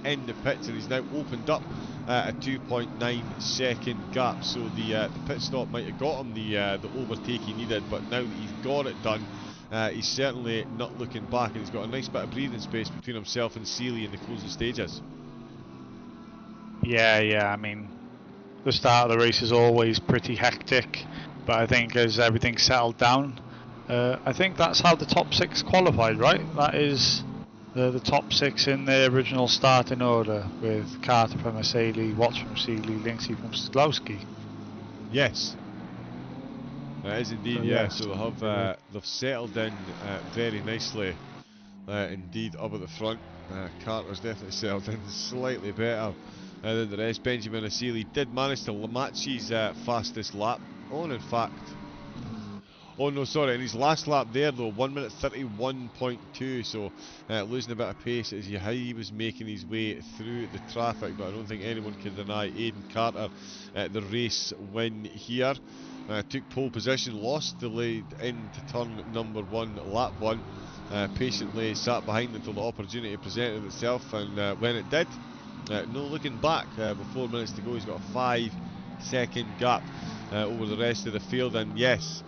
in the pits, and he's now opened up a 2.9 second gap, so the pit stop might have got him the overtake he needed, but now that he's got it done, he's certainly not looking back, and he's got a nice bit of breathing space between himself and Seeley in the closing stages. Yeah, I mean, the start of the race is always pretty hectic, but I think as everything settled down, I think that's how the top 6 qualified, right? That is the top 6 in their original starting order, with Carter from Asali, Watts from Seeley, Linksey from Slowski. Yes, it is indeed. Yeah, so they've settled in very nicely indeed up at the front. Carter's definitely settled in slightly better than the rest. Benjamin Asili did manage to match his fastest lap on, in fact. Oh no, sorry, in his last lap there though, 1 minute 31.2, so losing a bit of pace as how he was making his way through the traffic, but I don't think anyone can deny Aidan Carter the race win here. Took pole position, lost the lead into turn number 1, lap 1, patiently sat behind until the opportunity presented itself, and when it did, no looking back. With 4 minutes to go, he's got a 5-second gap over the rest of the field, and yes,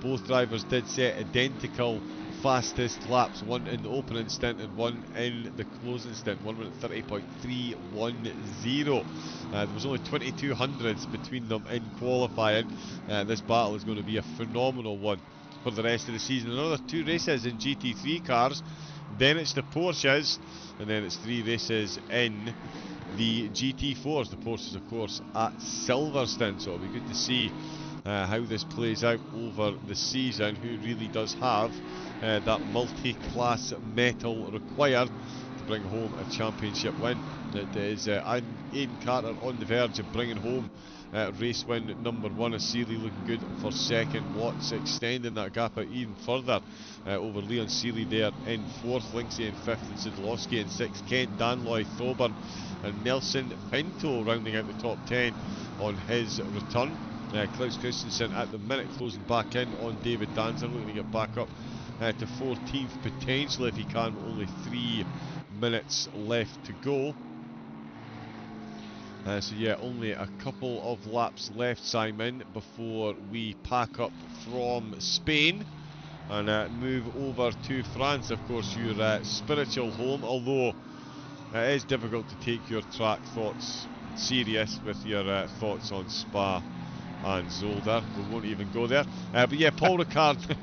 both drivers did set identical fastest laps, one in the opening stint and one in the closing stint, 1 minute 30.310. There was only 22 hundredths between them in qualifying. This battle is going to be a phenomenal one for the rest of the season. Another 2 races in GT3 cars, then it's the Porsches, and then it's 3 races in the GT4s. The Porsches, of course, at Silverstone, so it'll be good to see how this plays out over the season. Who really does have that multi-class metal required to bring home a championship win? It is Aidan Carter on the verge of bringing home race win number 1. Seeley looking good for 2nd. Watts extending that gap out even further over Leon Seeley there in 4th. Linksey in 5th, and Sidlowski in 6th. Kent Danloy, Thoburn and Nelson Pinto rounding out the top 10 on his return. Klaus Christensen at the minute closing back in on David Danzer, looking to get back up to 14th potentially if he can, with only 3 minutes left to go. So yeah, only a couple of laps left, Simon, before we pack up from Spain and move over to France, of course, your spiritual home, although it is difficult to take your track thoughts serious with your thoughts on Spa and Zolder. We won't even go there. But yeah, Paul Ricard.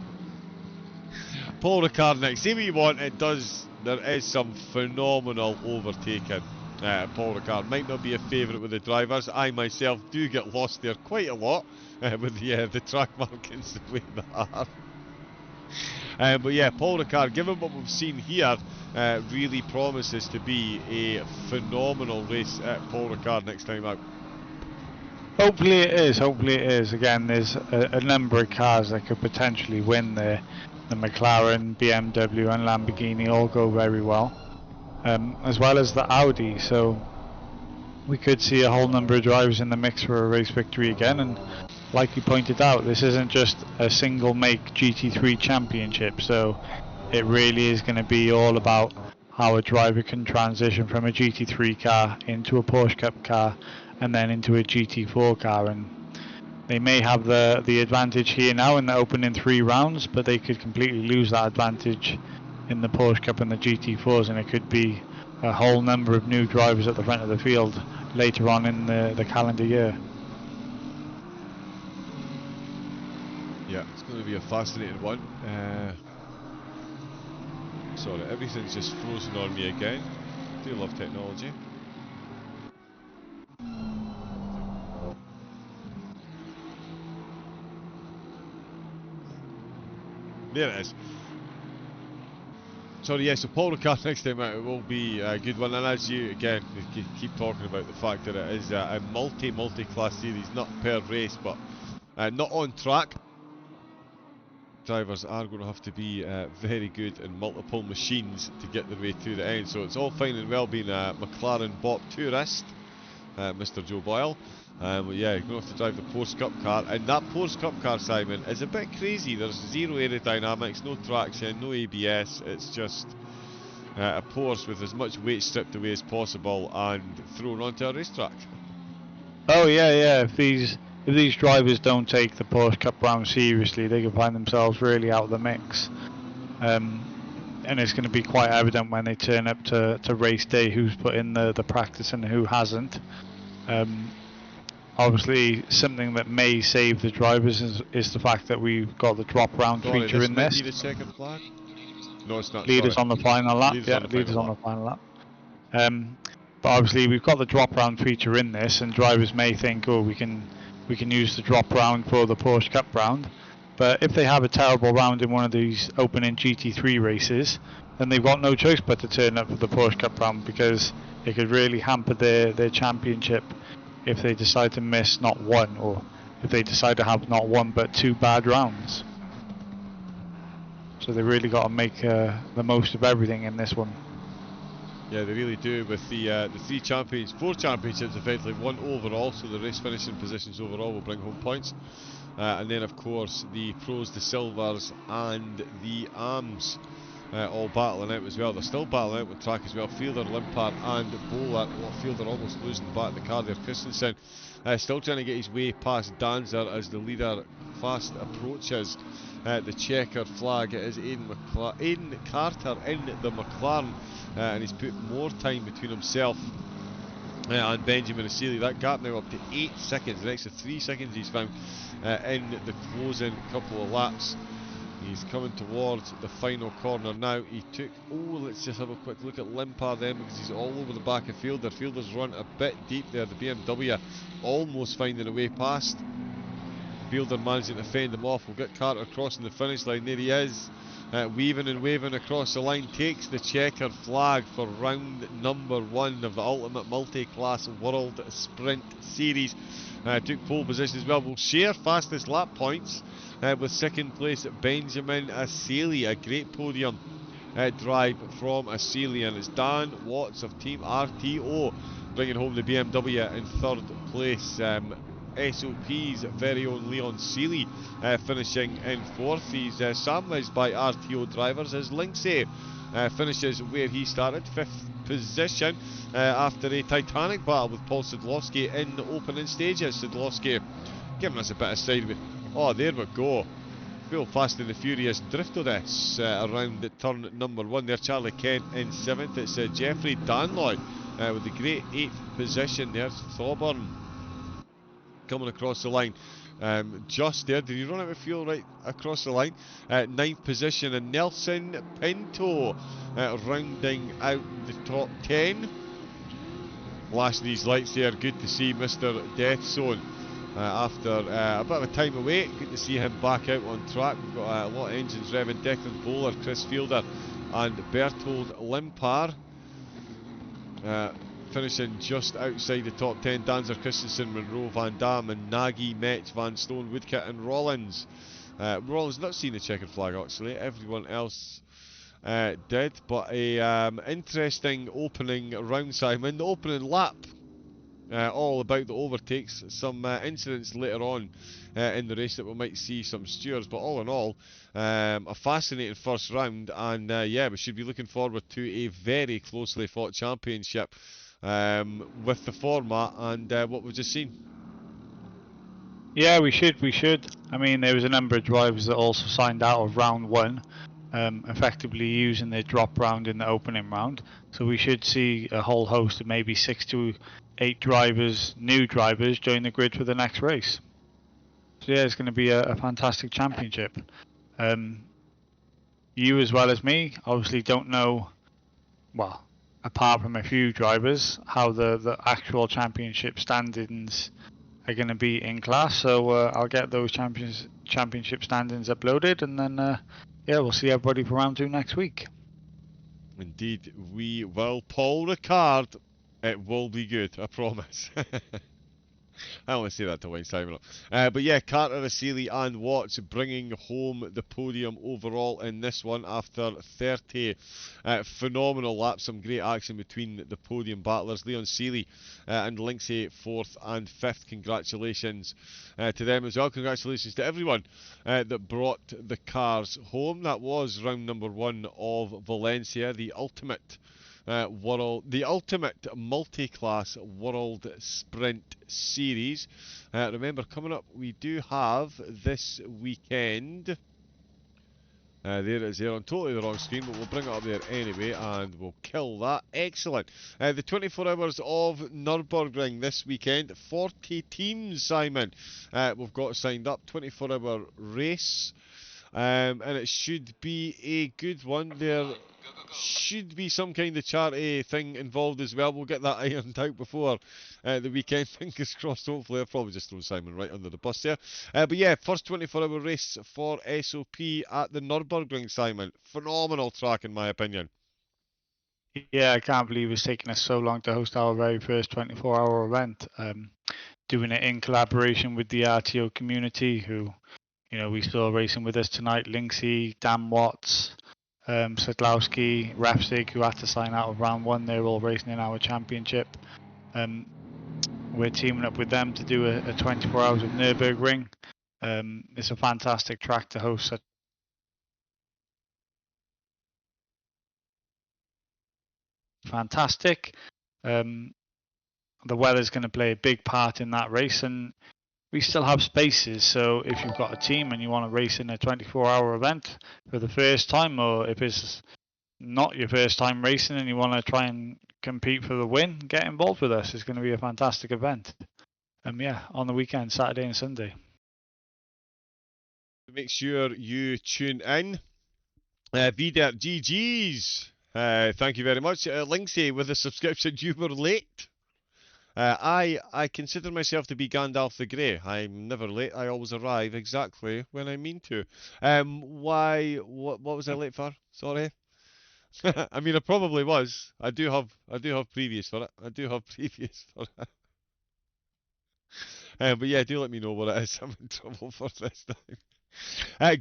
Paul Ricard next. See what you want. It does. There is some phenomenal overtaking. Paul Ricard might not be a favourite with the drivers. I myself do get lost there quite a lot with the track markings the way they are. But yeah, Paul Ricard, given what we've seen here, really promises to be a phenomenal race at Paul Ricard next time out. Hopefully it is. Hopefully it is. Again, there's a number of cars that could potentially win there. The McLaren, BMW and Lamborghini all go very well, as well as the Audi, so we could see a whole number of drivers in the mix for a race victory again. And like you pointed out, this isn't just a single make GT3 championship, so it really is going to be all about how a driver can transition from a GT3 car into a Porsche Cup car and then into a GT4 car. And they may have the advantage here now in the opening 3 rounds, but they could completely lose that advantage in the Porsche Cup and the GT4s, and it could be a whole number of new drivers at the front of the field later on in the calendar year. Yeah, it's going to be a fascinating one. Sorry, everything's just frozen on me again. I do love technology. There it is. Sorry, yeah, so Paul Ricard next time out, it will be a good one. And as you, again, keep talking about the fact that it is a multi-class series, not per race, but not on track. Drivers are going to have to be very good in multiple machines to get their way to the end. So it's all fine and well being a McLaren Bop tourist, Mr. Joe Boyle. But yeah, you're going to have to drive the Porsche Cup car, and that Porsche Cup car, Simon, is a bit crazy. There's zero aerodynamics, no traction, no ABS. It's just a Porsche with as much weight stripped away as possible and thrown onto a racetrack. Oh yeah. If these drivers don't take the Porsche Cup round seriously, they can find themselves really out of the mix. And it's going to be quite evident when they turn up to race day who's put in the practice and who hasn't. Obviously, something that may save the drivers is the fact that we've got the drop round feature in this. Need a second flag? No, it's not. Leaders on the final lap. Leaders on the final lap. But obviously, we've got the drop round feature in this, and drivers may think, oh, we can use the drop round for the Porsche Cup round. But if they have a terrible round in one of these opening GT3 races, then they've got no choice but to turn up for the Porsche Cup round, because it could really hamper their championship if they decide to miss not one, or if they decide to have not one but 2 bad rounds. So they really got to make the most of everything in this one. Yeah, they really do, with the 4 championships effectively, 1 overall, so the race finishing positions overall will bring home points. And then of course the pros, the silvers and the AMs all battling out as well. They're still battling out with track as well. Fielder, Limpard and Bowler. Well, Fielder almost losing the back of the car there. Christensen still trying to get his way past Danzer as the leader fast approaches the checkered flag. It is Aidan Carter in the McLaren, and he's put more time between himself and Benjamin Asili. That gap now up to 8 seconds, an extra 3 seconds he's found in the closing couple of laps. He's coming towards the final corner now. He took, let's just have a quick look at Limpard then, because he's all over the back of Fielder. Fielder's run a bit deep there. The BMW almost finding a way past. Fielder managing to fend him off. We'll get Carter crossing the finish line. There he is, weaving and waving across the line. Takes the checkered flag for round number 1 of the Ultimate Multi-Class World Sprint Series. Took pole position as well. We'll share fastest lap points with second place Benjamin Asili. A great podium drive from Asili, and it's Dan Watts of Team RTO bringing home the BMW in 3rd place. SOP's very own Leon Seeley finishing in 4th. He's sandwiched by RTO drivers as Lindsay finishes where he started, 5th position, after a titanic battle with Paul Sadlowski in the opening stages. Sadlowski giving us a bit of side with, oh, there we go. Real Fast and the Furious drift of this around turn number 1 there. Charlie Kent in 7th. It's Jeffrey Danloy with the great 8th position there. Thorburn coming across the line just there. Did he run out of fuel right across the line? 9th position, and Nelson Pinto rounding out the top 10. Flashing these lights there. Good to see Mr. Death Zone after a bit of a time away. Good to see him back out on track. We've got a lot of engines revving. Declan Bowler, Chris Fielder and Bertold Limpar finishing just outside the top 10. Danzer, Christensen, Monroe, Van Dam and Nagy, Metz, Van Stone, Woodcut and Rollins. Rollins not seen the checkered flag actually. Everyone else did, but a interesting opening round, Simon. The opening lap, all about the overtakes, some incidents later on in the race that we might see some steers, but all in all, a fascinating first round, and yeah, we should be looking forward to a very closely fought championship with the format and what we've just seen. Yeah, we should. I mean, there was a number of drivers that also signed out of round 1, effectively using their drop round in the opening round. So we should see a whole host of maybe 6 to 8 drivers, new drivers, join the grid for the next race. So yeah, it's going to be a fantastic championship. You as well as me obviously don't know, well, apart from a few drivers, how the actual championship standings are going to be in class. So I'll get those championship standings uploaded, and then yeah, we'll see everybody for round 2 next week. Indeed, we will. Paul Ricard, it will be good, I promise. I only say that to wind Simon up. But yeah, Carter, Asili and Watts bringing home the podium overall in this one after 30 phenomenal laps. Some great action between the podium battlers. Leon Seeley and Linksay 4th and 5th. Congratulations to them as well. Congratulations to everyone that brought the cars home. That was round number 1 of Valenciaay, the ultimate multi-class World Sprint Series. Remember, coming up, we do have this weekend. There it is there on totally the wrong screen, but we'll bring it up there anyway, and we'll kill that. Excellent. The 24 hours of Nürburgring this weekend. 40 teams, Simon, we've got signed up. 24-hour race. And it should be a good one. There should be some kind of charity thing involved as well. We'll get that ironed out before the weekend. Fingers crossed, hopefully. I'll probably just throw Simon right under the bus there. But yeah, first 24-hour race for SOP at the Nürburgring, Simon. Phenomenal track, in my opinion. Yeah, I can't believe it's taken us so long to host our very first 24-hour event. Doing it in collaboration with the RTO community, who, you know, we saw racing with us tonight. Linksay, Dan Watts, Sadlowski, Rafsig, who had to sign out of round 1. They're all racing in our championship. We're teaming up with them to do a 24 hours of Nürburgring. It's a fantastic track to host. Fantastic. The weather's going to play a big part in that race, and we still have spaces. So if you've got a team and you want to race in a 24-hour event for the first time, or if it's not your first time racing and you want to try and compete for the win, get involved with us. It's going to be a fantastic event. Yeah, on the weekend, Saturday and Sunday. Make sure you tune in. VDER GG's. Thank you very much. Linksay with a subscription. You were late. I consider myself to be Gandalf the Grey. I'm never late. I always arrive exactly when I mean to. Why? What was I late for? Sorry. I mean, I probably was. I do have previous for it. But yeah, do let me know what it is. I'm in trouble for this time.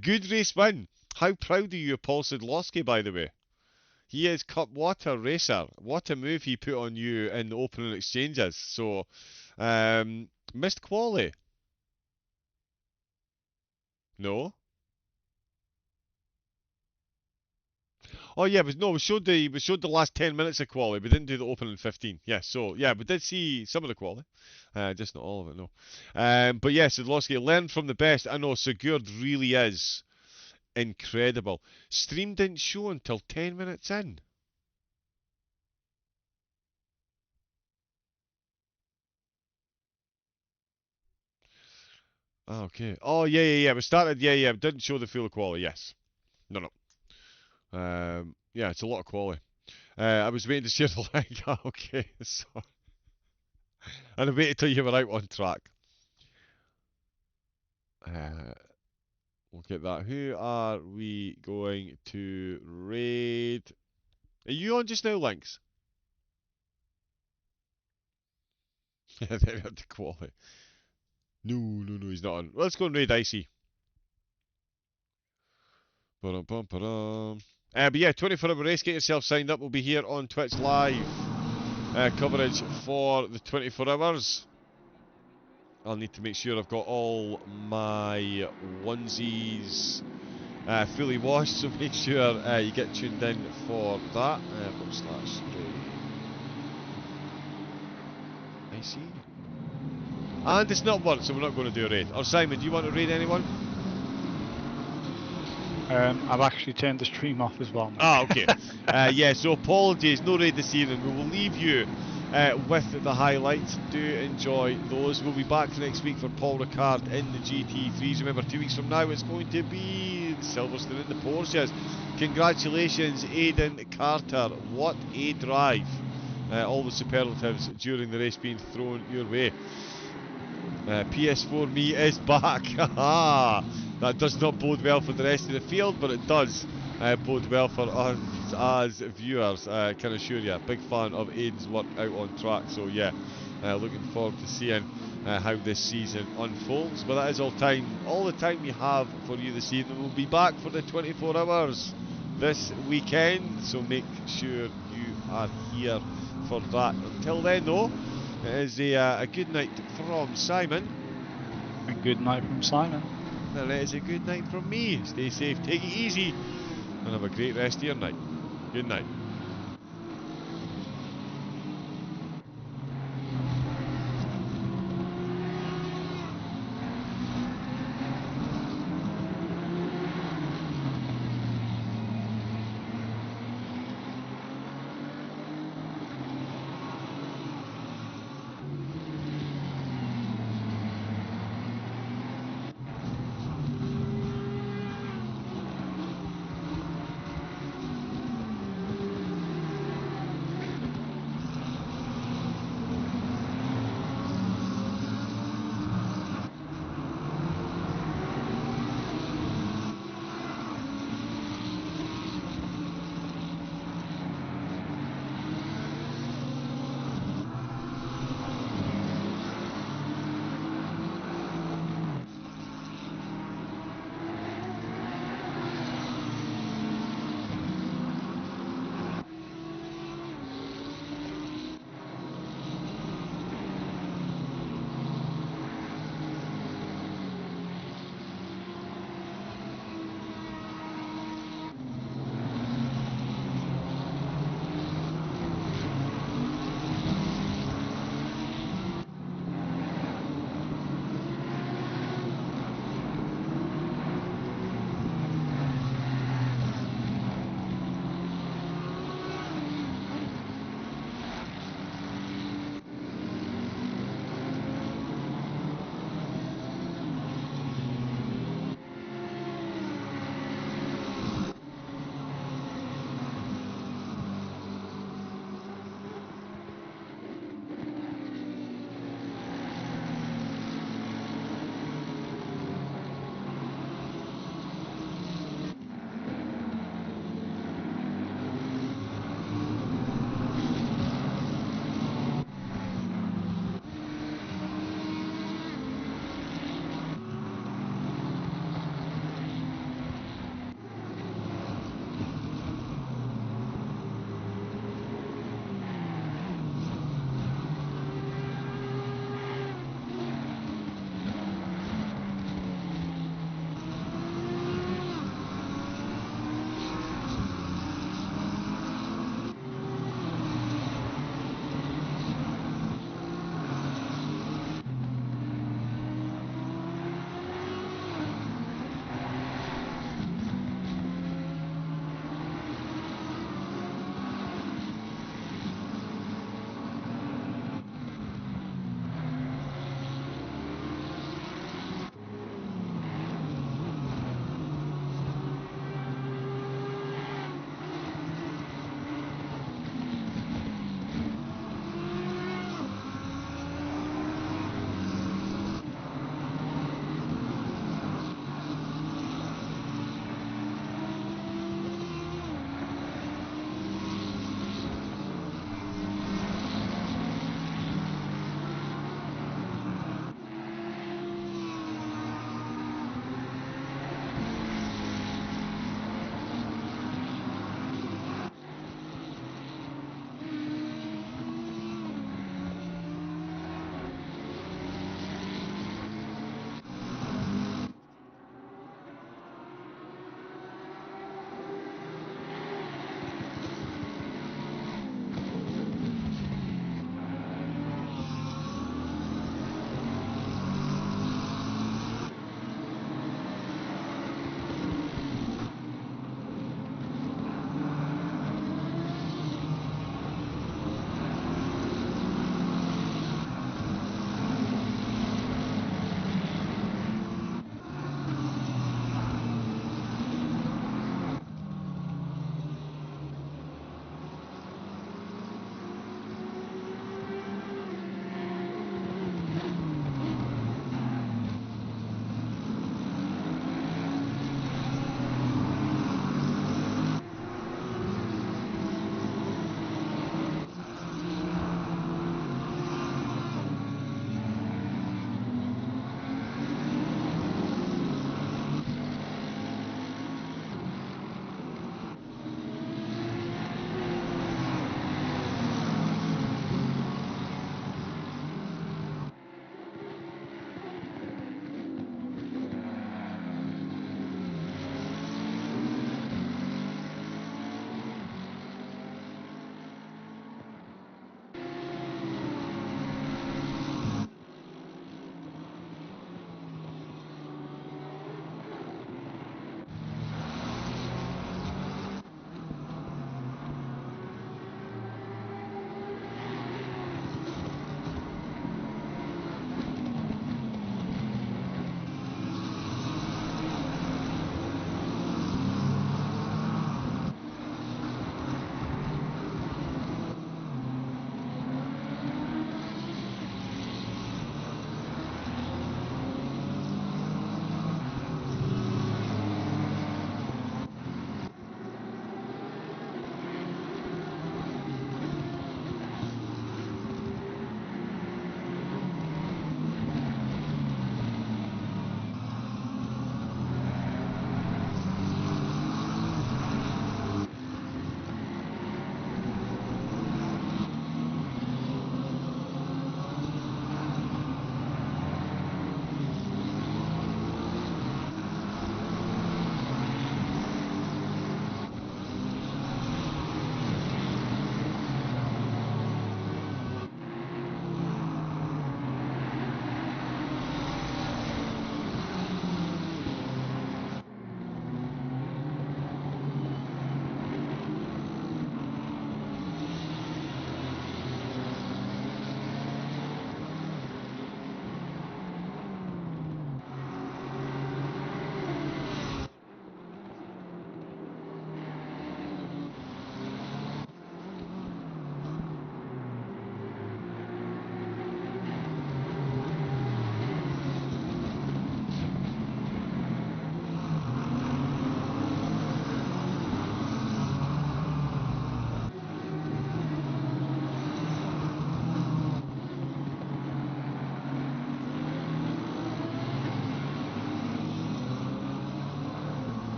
Good race win. How proud are you of Paul Sadlowski, by the way? He is Cup Water racer. What a move he put on you in the opening exchanges. So, missed quali. No. Oh yeah, but no, we showed the last 10 minutes of quali. We didn't do the opening 15. Yeah, so yeah, we did see some of the quali, just not all of it. No. But yes, Sadlowski learned from the best. I know Sigurd really is incredible. Stream didn't show until 10 minutes in. Okay. Oh, yeah. We started, yeah. It didn't show the full quality, yes. No. Yeah, it's a lot of quality. I was waiting to share the link. Okay, so. And I waited till you were out on track. We'll get that. Who are we going to raid? Are you on just now, Lynx? Yeah, they had the quality. No, he's not on. Let's go and raid Icy. But yeah, 24-hour race. Get yourself signed up. We'll be here on Twitch live. Coverage for the 24 hours. I'll need to make sure I've got all my onesies fully washed, so make sure you get tuned in for that. I see. And it's not worked, so we're not going to do a raid. Or Simon, do you want to raid anyone? I've actually turned the stream off as well. Ah, okay. Yeah, so apologies, no raid this evening. We will leave you with the highlights. Do enjoy those. We'll be back next week for Paul Ricard in the GT3s. Remember, 2 weeks from now it's going to be Silverstone in the Porsches. Congratulations, Aidan Carter. What a drive. All the superlatives during the race being thrown your way. PS4 me is back. That does not bode well for the rest of the field, but it does bode well for us as viewers. Can assure you, big fan of Aidan's work out on track. So yeah, looking forward to seeing how this season unfolds. But that is all the time we have for you this evening. We'll be back for the 24 hours this weekend, so make sure you are here for that. Until then, though, it is a good night from Simon. A good night from Simon. And it is a good night from me. Stay safe, take it easy, and have a great rest of your night. Good night.